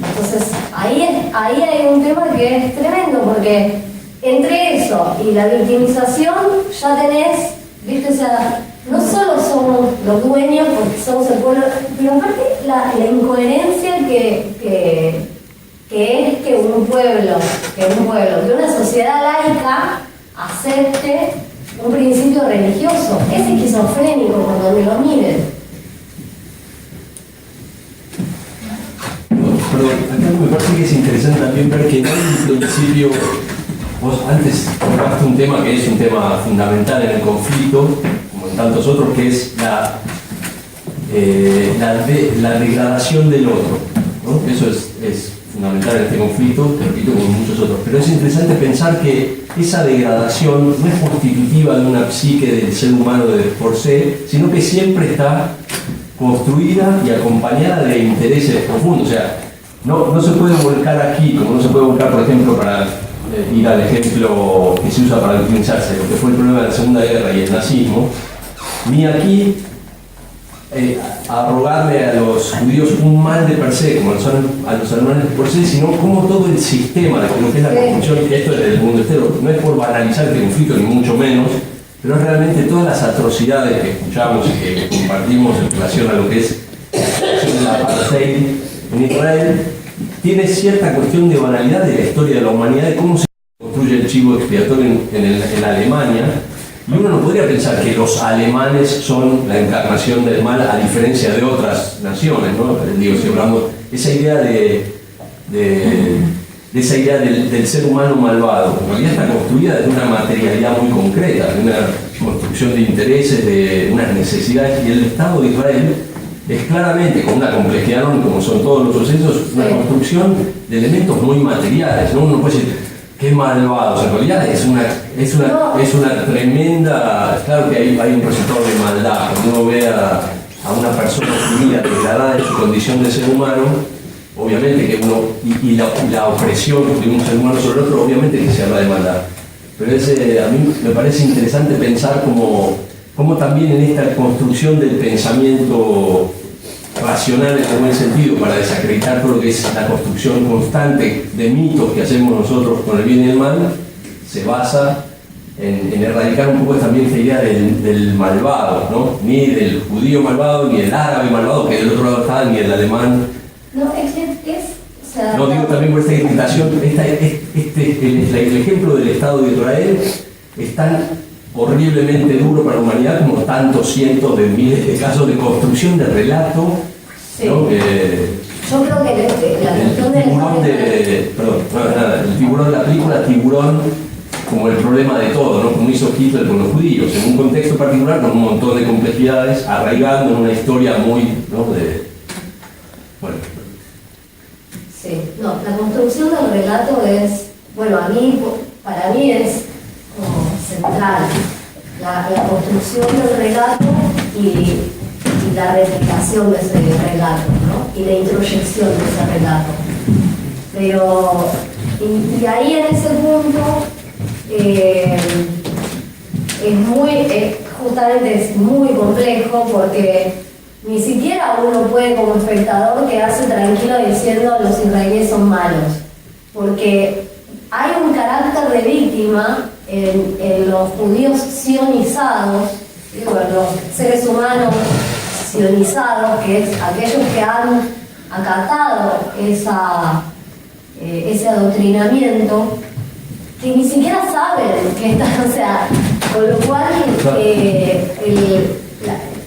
Entonces, ahí hay un tema que es tremendo, porque entre eso y la victimización ya tenés, ¿viste? O sea, no solo somos los dueños porque somos el pueblo, pero aparte la incoherencia que es que una sociedad laica acepte un principio religioso. Es esquizofrénico por donde lo miren. Perdón, acá me parece que es interesante también ver que no hay un principio. Vos antes tocaste un tema que es un tema fundamental en el conflicto, como en tantos otros, que es la degradación del otro, ¿no? Eso es fundamental en este conflicto, te repito, como en muchos otros. Pero es interesante pensar que esa degradación no es constitutiva de una psique del ser humano de por se, sino que siempre está construida y acompañada de intereses profundos. O sea, no se puede volcar aquí, como no se puede volcar, por ejemplo, para ir al ejemplo que se usa para victimizarse, lo que fue el problema de la Segunda Guerra y el nazismo, ni aquí arrogarle a los judíos un mal de per se, como a los alemanes de por se, sino como todo el sistema de lo que es la construcción, que esto es del mundo entero, no es por banalizar este conflicto, ni mucho menos, pero es realmente todas las atrocidades que escuchamos y que compartimos en relación a lo que es la apartheid en Israel, tiene cierta cuestión de banalidad de la historia de la humanidad, de cómo se construye el chivo expiatorio en Alemania. Y uno no podría pensar que los alemanes son la encarnación del mal, a diferencia de otras naciones, ¿no? Digo, estoy hablando esa idea esa idea del ser humano malvado. En realidad está construida desde una materialidad muy concreta, de una construcción de intereses, de unas necesidades, y el Estado de Israel es claramente, con una complejidad enorme, como son todos los sucesos, una construcción de elementos muy materiales, ¿no? Uno puede decir, qué malvados, en realidad es una tremenda, claro que hay un resultado de maldad. Cuando uno ve a una persona judía degradada en su condición de ser humano, obviamente que uno, y la opresión de un ser humano sobre otro, obviamente que se habla de maldad. Pero a mí me parece interesante pensar cómo también en esta construcción del pensamiento racional en el buen sentido, para desacreditar todo lo que es la construcción constante de mitos que hacemos nosotros con el bien y el mal, se basa en erradicar un poco también esta idea del malvado, ¿no? Ni del judío malvado, ni del árabe malvado, que del otro lado está, ni el alemán. No, o sea, no, digo también por esta invitación, el ejemplo del Estado de Israel es tan horriblemente duro para la humanidad como tantos cientos de miles de casos de construcción de relato, sí. ¿no? Yo creo que la cuestión el tiburón la película Tiburón como el problema de todo, ¿no? Como hizo Hitler con los judíos, en un contexto particular con un montón de complejidades, arraigando en una historia muy, ¿no? Bueno. Sí, no, la construcción del relato es, bueno, para mí es como central, la construcción del relato y la replicación de ese relato, ¿no? Y la introyección de ese relato. Pero, y ahí en ese punto, justamente es muy complejo porque ni siquiera uno puede como espectador quedarse tranquilo diciendo los israelíes son malos, porque hay un carácter de víctima en los judíos sionizados, digo, en los seres humanos sionizados, que es aquellos que han acatado ese adoctrinamiento, que ni siquiera saben que están, o sea, con lo cual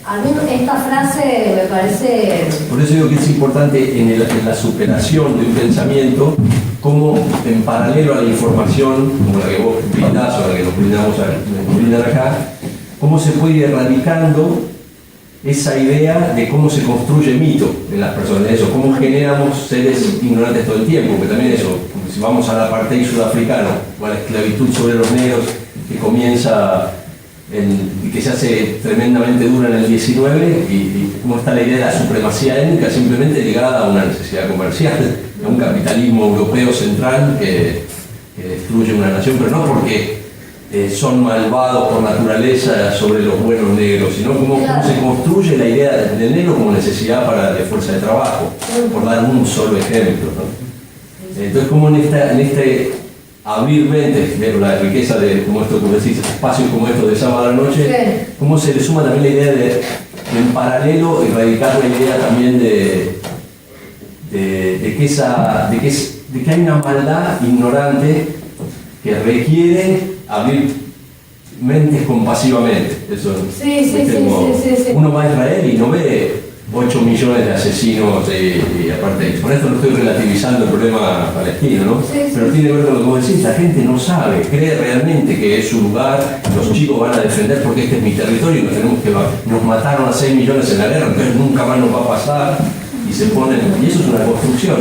a mí esta frase me parece... Por eso digo que es importante en la superación de un pensamiento, como en paralelo a la información, como la que vos brindás o la que nos brindan acá, cómo se puede ir erradicando esa idea de cómo se construye mito en las personas, de eso, cómo generamos seres ignorantes todo el tiempo, que también eso, si vamos al apartheid sudafricano o a la esclavitud sobre los negros que comienza y que se hace tremendamente dura en el 19, y cómo está la idea de la supremacía étnica simplemente ligada a una necesidad comercial, a un capitalismo europeo central que destruye una nación, pero no porque son malvados por naturaleza sobre los buenos negros, sino cómo se construye la idea del negro como necesidad de fuerza de trabajo, por dar un solo ejemplo, ¿no? Entonces, como en este abrir mentes, ver la riqueza de, como esto que decís, espacios como estos de sábado a la noche, cómo se le suma también la idea de en paralelo erradicar la idea también de que hay una maldad ignorante que requiere abrir mentes compasivamente. Eso, sí. Uno va a Israel y no ve 8 millones de asesinos y aparte, por esto no estoy relativizando el problema palestino, ¿no? Pero tiene que ver con lo que vos decís, la gente no sabe, cree realmente que es su lugar, los chicos van a defender porque este es mi territorio y nos mataron a 6 millones en la guerra, entonces nunca más nos va a pasar, y se ponen, y eso es una construcción.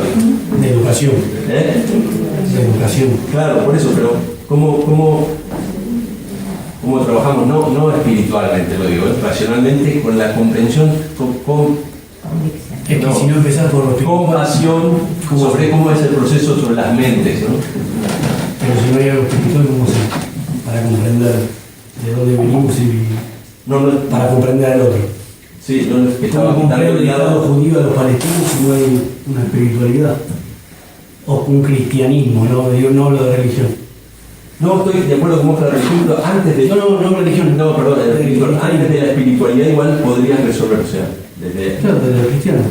De educación. De educación. Claro, por eso, pero ¿cómo trabajamos? No espiritualmente, lo digo, racionalmente, con la comprensión, Es que si no empezás por lo compasión sobre cómo es el proceso sobre las mentes, ¿no? Pero si no hay algo espiritual, ¿cómo se? Para comprender de dónde venimos y para comprender al otro. Sí, ¿Cómo comprender el Estado judío a los palestinos si no hay una espiritualidad? O un cristianismo, no hablo de religión. No estoy de acuerdo con vos con la religión, pero antes de... No religión. No, perdón, antes de la espiritualidad igual podrías resolver, o sea, desde... Claro, desde la cristiana,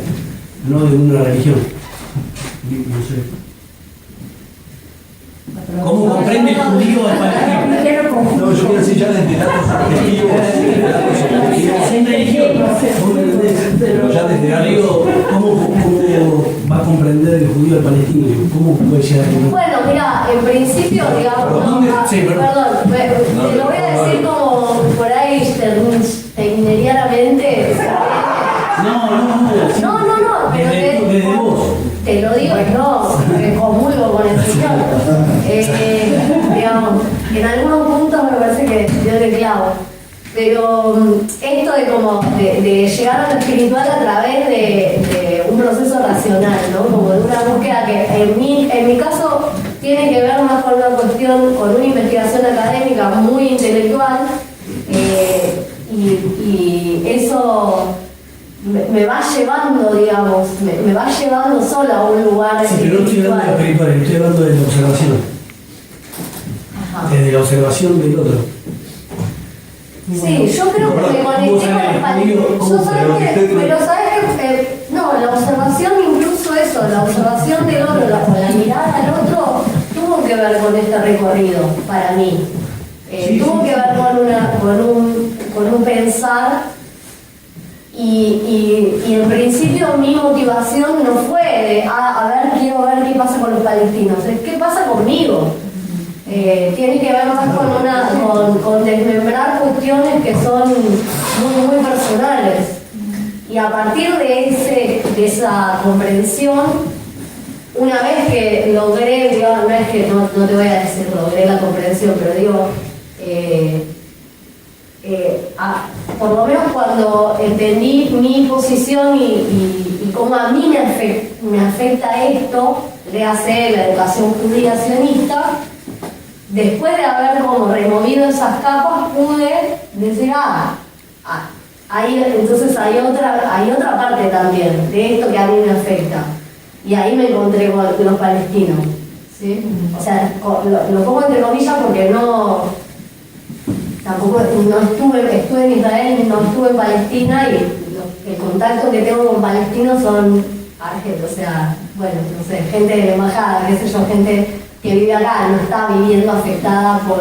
no de una religión. No sé. ¿Cómo comprende el judío al palestino? No, yo quiero decir ya desde datos objetivos. Sin religión. Pero ya desde algo... ¿Cómo va a comprender el judío al palestino? ¿Cómo puede llegar a... Bueno, mira, en principio, digamos, te lo voy a decir como por ahí tecnerianamente. No, pero te lo digo, que comulgo con el Señor. Digamos, en algunos puntos me parece que yo te clavo. Pero esto de llegar a lo espiritual a través de un proceso racional, ¿no? Como de una búsqueda que en mi caso tiene que ver más con una cuestión, con una investigación académica muy intelectual, y eso me va llevando, digamos, me va llevando sola a un lugar sí, pero no estoy hablando de espiritual, estoy hablando de la observación. Ajá. Desde la observación del otro. Sí, yo creo que me conecté con el palestino. Pero sabes que no, la observación, incluso eso, la observación del otro, la mirada al otro, tuvo que ver con este recorrido para mí. Tuvo que ver con un pensar, y en principio mi motivación no fue de quiero ver qué pasa con los palestinos, es qué pasa conmigo. tiene que ver más con desmembrar cuestiones que son muy, muy personales. Y a partir de esa comprensión, una vez que logré, digo, no es que no te voy a decir logré la comprensión, pero digo, por lo menos cuando entendí mi posición y cómo a mí me afecta esto, léase la educación judía sionista, después de haber como removido esas capas, pude decir, entonces hay otra parte también de esto que a mí me afecta. Y ahí me encontré con los palestinos, ¿sí? O sea, lo pongo entre comillas porque tampoco estuve en Israel, no estuve en Palestina, y el contacto que tengo con palestinos son argentinos, o sea, bueno, no sé, gente de la embajada, qué sé yo, gente que vive acá, no está viviendo afectada por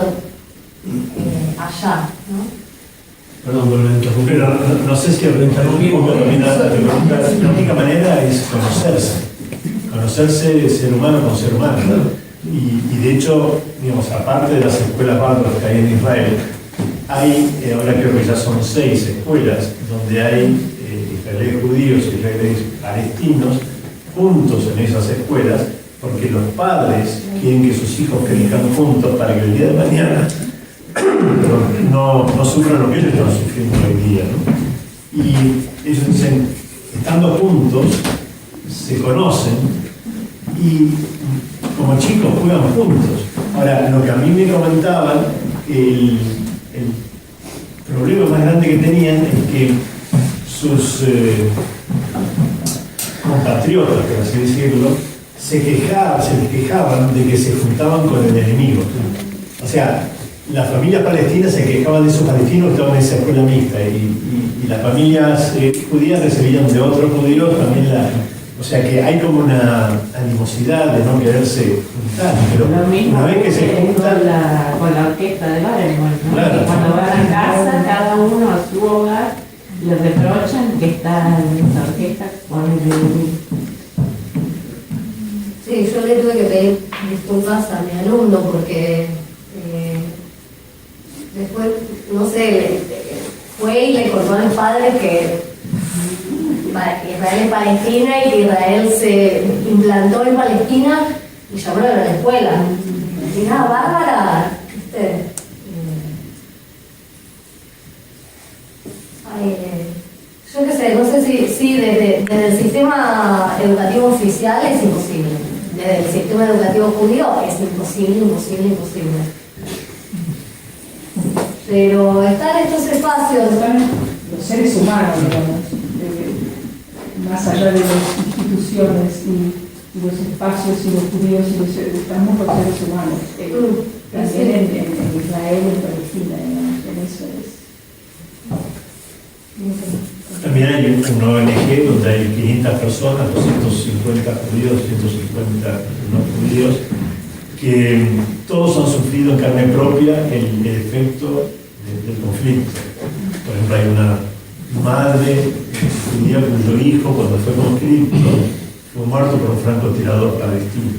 allá, ¿no? Perdón por la interrupción. Pero no sé si interrumpí un poco también la pregunta. La única manera es conocerse ser humano con ser humano, ¿no? Y de hecho, digamos, aparte de las escuelas bárbaras que hay en Israel, hay, ahora creo que ya son 6 escuelas, donde hay israelíes judíos y israelíes palestinos juntos en esas escuelas, porque los padres quieren que sus hijos crezcan juntos para que el día de mañana no sufran lo que ellos están sufriendo hoy día, ¿no? Y ellos dicen, estando juntos, se conocen y como chicos juegan juntos. Ahora, lo que a mí me comentaban, el problema más grande que tenían es que sus compatriotas, por así decirlo, se les quejaban de que se juntaban con el enemigo. O sea, las familias palestinas se quejaban de esos palestinos que estaban en esa escuela mixta y las familias judías recibían de otros judíos también o sea que hay como una animosidad de no quererse juntar, pero Lo mismo una vez que se juntan... con la orquesta de Barenboim, ¿no? Claro. Que cuando van a casa, cada uno a su hogar, le reprochan que está en esa orquesta con el enemigo. Sí, yo le tuve que pedir disculpas a mi alumno porque después, no sé, fue y le contó a mis padres que Israel es Palestina y que Israel se implantó en Palestina y llamaron a la escuela. Y Bárbara, ¿viste? Yo qué sé, no sé si desde el sistema educativo oficial es imposible. Desde el sistema educativo judío es imposible. Pero estar en estos espacios... Los seres humanos, digamos, más allá de las instituciones y los espacios y los judíos, estamos los seres humanos, también en Israel, en Palestina, digamos, en eso es. También hay una ONG donde hay 500 personas, 250 judíos, 150 no judíos, que todos han sufrido en carne propia el efecto del conflicto. Por ejemplo, hay una madre judía cuyo hijo, cuando fue conscripto, fue muerto por un francotirador palestino.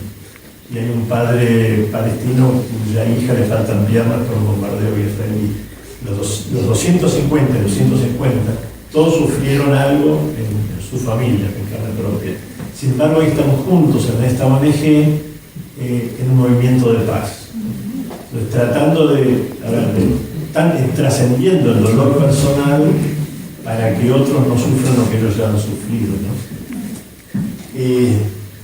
Y hay un padre palestino cuya hija le faltan piernas por un bombardeo israelí. Los 250 y los 150, todos sufrieron algo en su familia, en carne propia. Sin embargo, ahí estamos juntos en esta ONG en un movimiento de paz. Entonces, tratando trascendiendo el dolor personal para que otros no sufran lo que ellos ya han sufrido, ¿no?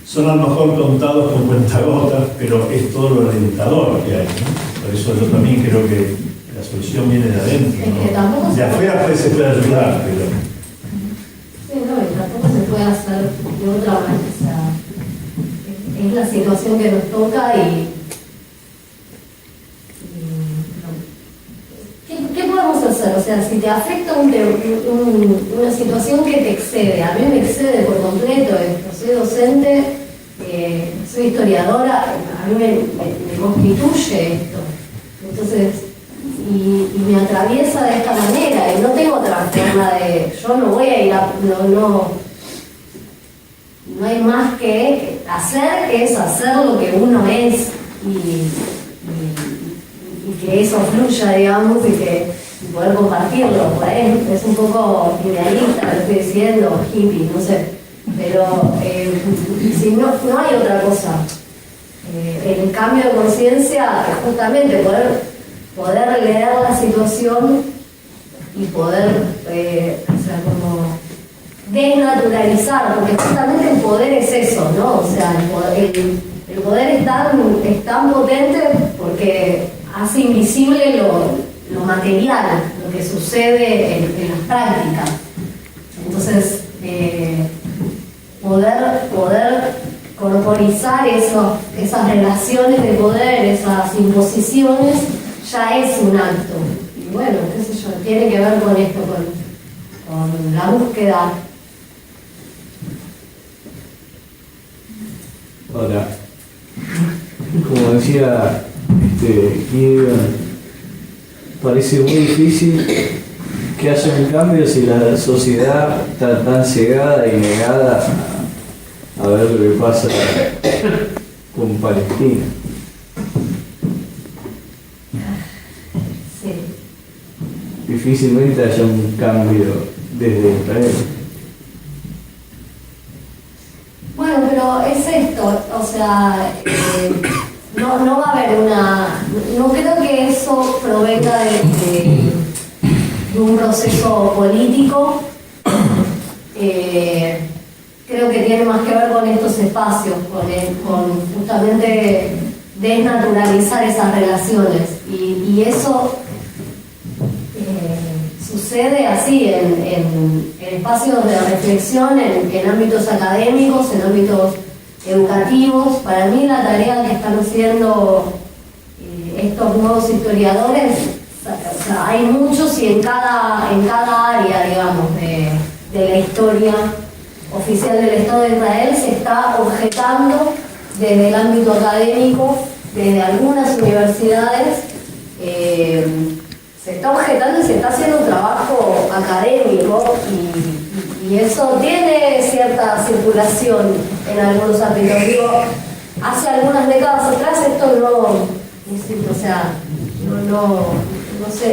Son a lo mejor contados con cuentagotas, pero es todo lo alentador que hay, ¿no? Por eso yo también creo que la solución viene de adentro, ¿no? De afuera se puede ayudar, pero... Sí, no, y tampoco se puede hacer de otra manera. O sea, es la situación que nos toca y ¿qué podemos hacer? O sea, si te afecta una situación que te excede, a mí me excede por completo esto, soy docente, soy historiadora, a mí me constituye esto. Entonces, y me atraviesa de esta manera, y no tengo otra forma de... Yo no voy a ir a... No hay más que hacer, que es hacer lo que uno es, y y que eso fluya, digamos, y poder compartirlo. Por ahí es un poco idealista, lo estoy diciendo, hippie, no sé, pero si no hay otra cosa. El cambio de conciencia es justamente poder leer la situación y poder, o sea, como desnaturalizar, porque justamente el poder es eso, ¿no? O sea, el poder es tan potente porque hace invisible lo material, lo que sucede en las prácticas. Entonces, poder corporizar esas relaciones de poder, esas imposiciones, ya es un acto. Y bueno, qué sé yo, tiene que ver con esto, con la búsqueda. Ahora, como decía Gideon, parece muy difícil que haya un cambio si la sociedad está tan cegada y negada a ver lo que pasa con Palestina. Sí. Difícilmente haya un cambio desde Israel. Bueno, pero es esto, o sea, no va a haber no creo que eso provenga de un proceso político. Creo que tiene más que ver con estos espacios, con justamente desnaturalizar esas relaciones. Y eso sucede así en espacios de reflexión, en ámbitos académicos, en ámbitos educativos. Para mí la tarea que están haciendo estos nuevos historiadores, o sea, hay muchos y en cada área, digamos, de la historia oficial del Estado de Israel se está objetando desde el ámbito académico, desde algunas universidades, se está objetando y se está haciendo un trabajo académico y eso tiene cierta circulación en algunos ámbitos. Digo, hace algunas décadas atrás esto o sea, no sé,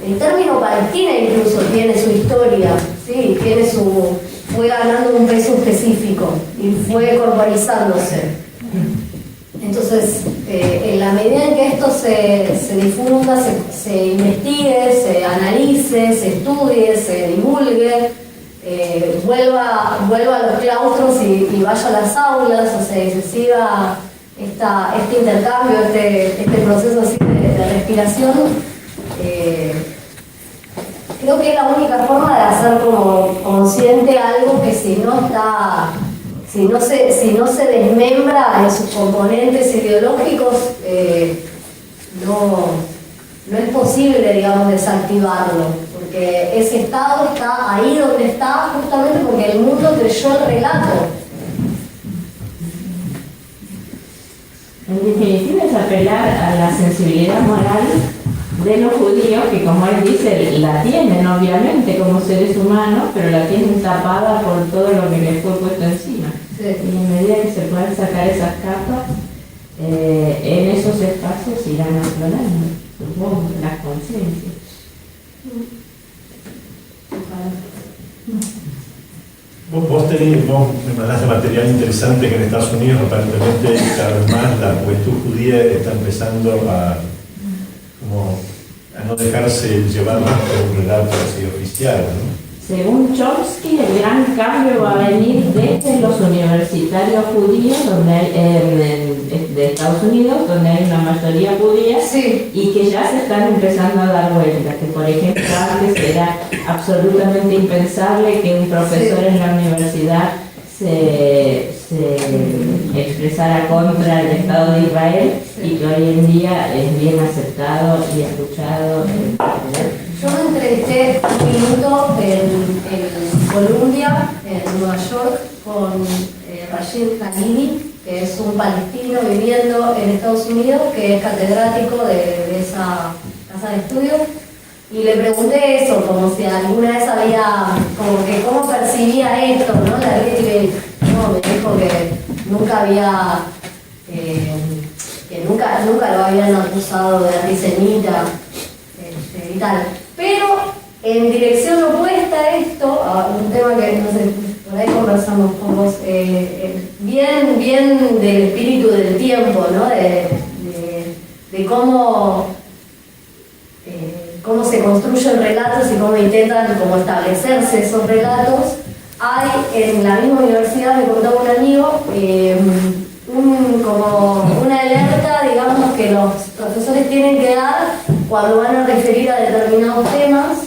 el término Palestina incluso tiene su historia, ¿sí? Fue ganando un peso específico y fue corporizándose. Entonces, en la medida en que esto se difunda, se investigue, se analice, se estudie, se divulgue, vuelva a los claustros y vaya a las aulas, o sea, y se siga este intercambio, este proceso así de respiración, creo que es la única forma de hacer como consciente algo que si no se desmembra en sus componentes ideológicos, no es posible, digamos, desactivarlo, porque ese estado está ahí donde está justamente porque el mundo creyó el relato. En definitiva es apelar a la sensibilidad moral de los judíos, que como él dice, la tienen obviamente como seres humanos, pero la tienen tapada por todo lo que les fue puesto encima. Sí. Y en medida que se puedan sacar esas capas, en esos espacios irán aflorando, supongo, las conciencias. Vos me mandaste material interesante que en Estados Unidos aparentemente cada vez más la juventud judía está empezando a no dejarse llevar más por un relato así oficial, ¿no? Según Chomsky, el gran cambio va a venir desde los universitarios judíos de Estados Unidos, donde hay una mayoría judía, sí, y que ya se están empezando a dar vuelta. Que, por ejemplo, antes era absolutamente impensable que un profesor en la universidad se expresara contra el Estado de Israel, y que hoy en día es bien aceptado y escuchado. Yo me entrevisté un minuto en Columbia, en Nueva York, con Rashid Khalili, que es un palestino viviendo en Estados Unidos, que es catedrático de esa casa de estudios, y le pregunté eso, como si alguna vez cómo percibía esto, ¿no? La ley, no, me dijo que nunca había nunca lo habían acusado de antisemita y tal. Pero en dirección opuesta a esto, a un tema que no sé, por ahí conversamos con vos, bien del espíritu del tiempo, ¿no? De cómo se construyen relatos y cómo intentan como establecerse esos relatos. Hay en la misma universidad, me contaba un amigo, como una alerta, digamos, que los profesores tienen que dar cuando van a referir a determinados temas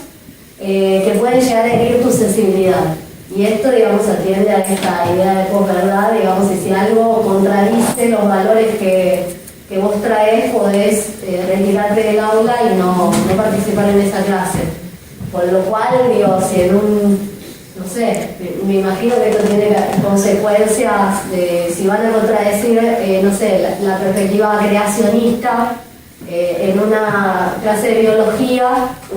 que pueden llegar a herir tu sensibilidad. Y esto, digamos, atiende a esta idea de posverdad, digamos, y si algo contradice los valores que vos traes, podés retirarte del aula y no participar en esa clase. Por lo cual, digo, si en no sé, me imagino que esto tiene consecuencias de si van a contradecir, no sé, la perspectiva creacionista. En una clase de biología,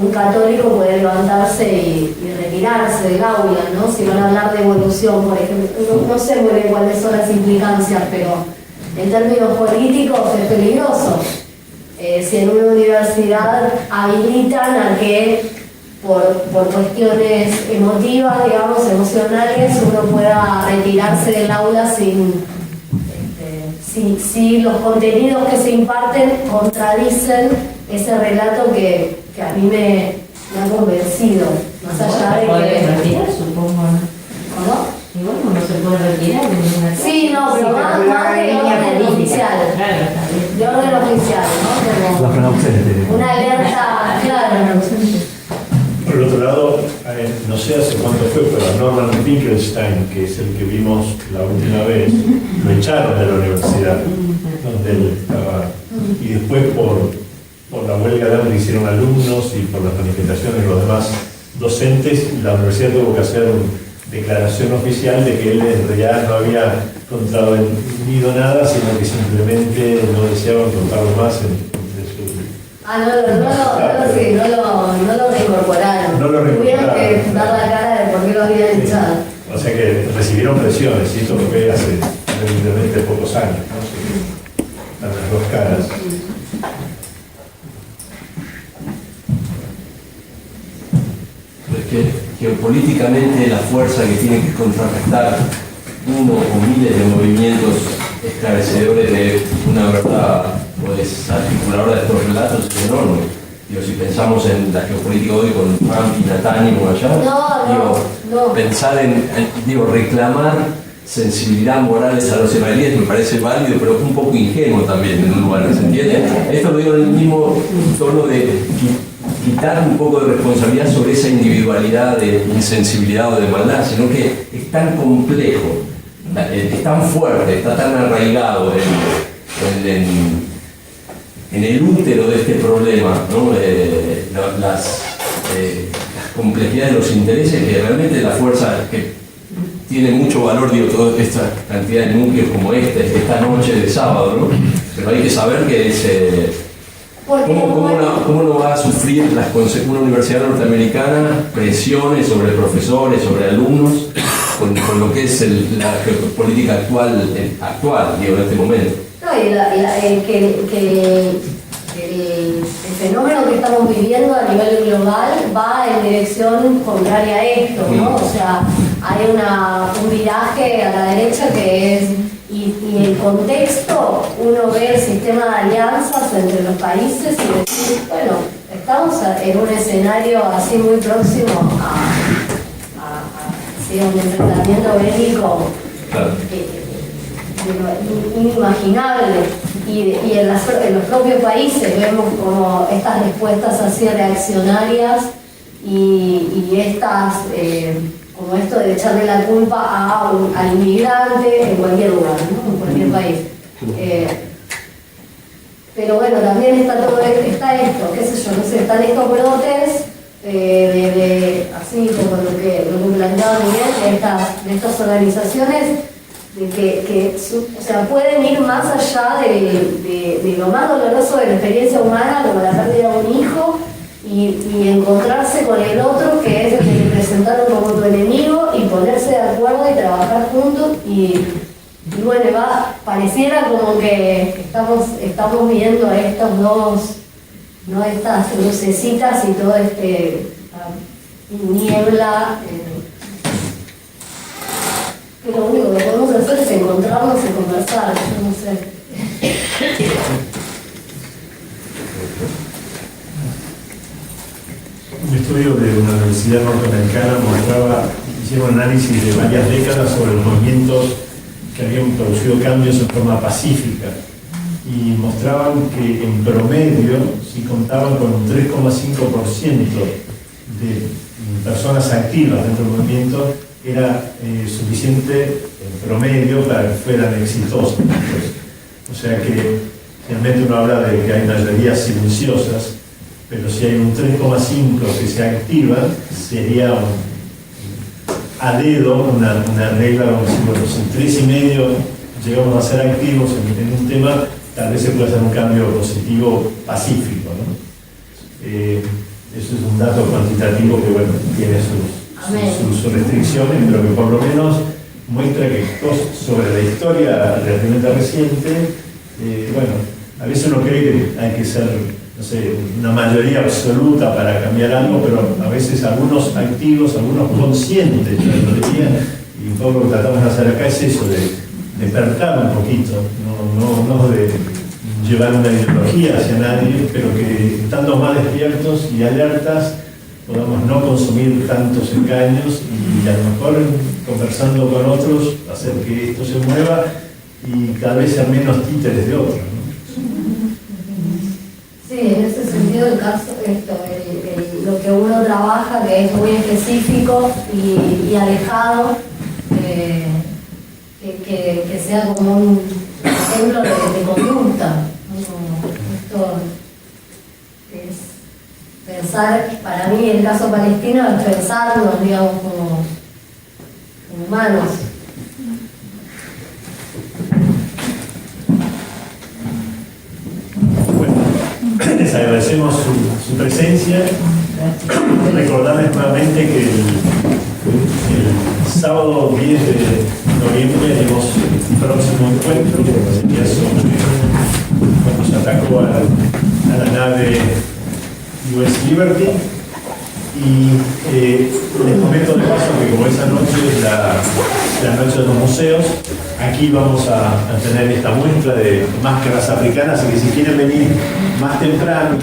un católico puede levantarse y retirarse del aula, ¿no? Si van a hablar de evolución, por ejemplo. No sé muy bien cuáles son las implicancias, pero en términos políticos es peligroso. Si en una universidad habilitan a que por cuestiones emotivas, digamos, emocionales, uno pueda retirarse del aula si los contenidos que se imparten contradicen ese relato que a mí me ha convencido, más allá de que... retirar, supongo. ¿Cómo? Igual no se puede retirar de ninguna clase. Sí, no, pero más de orden oficial. Claro, está bien. De orden oficial, ¿no? La franja ausente. Una alerta, claro. Por el otro lado, no sé hace cuánto fue, pero a Norman Finkelstein, que es el que vimos la última vez, lo echaron de la universidad donde él estaba. Y después por la huelga de hambre que hicieron alumnos y por las manifestaciones de los demás docentes, la universidad tuvo que hacer declaración oficial de que él en realidad no había contravenido nada, sino que simplemente no deseaban contarlo más entre sus... No lo reincorporaron. No lo reincorporaron. Tuvieron que dar la cara de por qué lo habían echado. O sea que recibieron presiones, y esto fue hace evidentemente pocos años, ¿no? A las dos caras. Es que geopolíticamente la fuerza que tiene que contrarrestar uno o miles de movimientos esclarecedores de una verdad pues, articuladora de estos relatos es enorme. Digo, si pensamos en la geopolítica hoy con Trump y Netanyahu allá, pensar en reclamar sensibilidad morales a los israelíes me parece válido, pero un poco ingenuo también en un lugar, ¿se entiende? Esto lo digo en el mismo tono de quitar un poco de responsabilidad sobre esa individualidad de insensibilidad o de maldad, sino que es tan complejo, es tan fuerte, está tan arraigado en el útero de este problema, ¿no? Las complejidades de los intereses, que realmente la fuerza que tiene mucho valor, digo, toda esta cantidad de núcleos como esta noche de sábado, ¿no? Pero hay que saber que es... ¿Cómo no va a sufrir una universidad norteamericana presiones sobre profesores, sobre alumnos, con lo que es la política actual, digo, en este momento? No, y el fenómeno que estamos viviendo a nivel global va en dirección contraria a esto, ¿no? O sea, hay un viraje a la derecha que es... Y el contexto, uno ve el sistema de alianzas entre los países y decir, bueno, estamos en un escenario así muy próximo a un enfrentamiento bélico inimaginable. Y en los propios países vemos como estas respuestas así reaccionarias y estas... como esto de echarle la culpa al inmigrante en cualquier lugar, ¿no? En cualquier país. Pero bueno, también está esto, qué sé yo, no sé, están estos brotes así como lo que planteaba Miguel, de estas organizaciones de que o sea, pueden ir más allá de lo más doloroso de la experiencia humana, como la pérdida de un hijo, y encontrarse con el otro, que es el que te presentaron como tu enemigo, y ponerse de acuerdo y trabajar juntos, y bueno, pareciera como que estamos viendo estos dos, ¿no? Estas lucecitas y todo niebla, que lo único que podemos hacer es encontrarnos y conversar, yo no sé. Un estudio de una universidad norteamericana hicieron un análisis de varias décadas sobre los movimientos que habían producido cambios en forma pacífica y mostraban que en promedio, si contaban con un 3,5% de personas activas dentro del movimiento, era suficiente en promedio para que fueran exitosos. O sea que realmente uno habla de que hay mayorías silenciosas, pero si hay un 3,5 que se activa, sería a dedo una regla, vamos a decir, bueno, si 3,5 llegamos a ser activos en un tema, tal vez se puede hacer un cambio positivo pacífico, ¿no? Eso es un dato cuantitativo que, bueno, tiene sus restricciones, pero que por lo menos muestra que sobre la historia relativamente reciente, bueno, a veces uno cree que hay que ser, no sé, una mayoría absoluta para cambiar algo, pero a veces algunos activos, algunos conscientes, yo diría, y un poco lo que tratamos de hacer acá es eso, de despertar un poquito, no de llevar una ideología hacia nadie, pero que estando más despiertos y alertas podamos no consumir tantos engaños y a lo mejor conversando con otros hacer que esto se mueva y cada vez ser menos títeres de otros, ¿no? Sí, en ese sentido el caso, lo que uno trabaja, que es muy específico y alejado, que sea como un ejemplo de conducta. Esto es pensar, para mí el caso palestino es pensarnos, digamos, como humanos. Les agradecemos su presencia. Recordarles nuevamente que el sábado 10 de noviembre tenemos el próximo encuentro, que sería cuando se atacó a la nave US Liberty. Y les comento de paso que como esa noche es la noche de los museos, aquí vamos a tener esta muestra de máscaras africanas, así que si quieren venir más temprano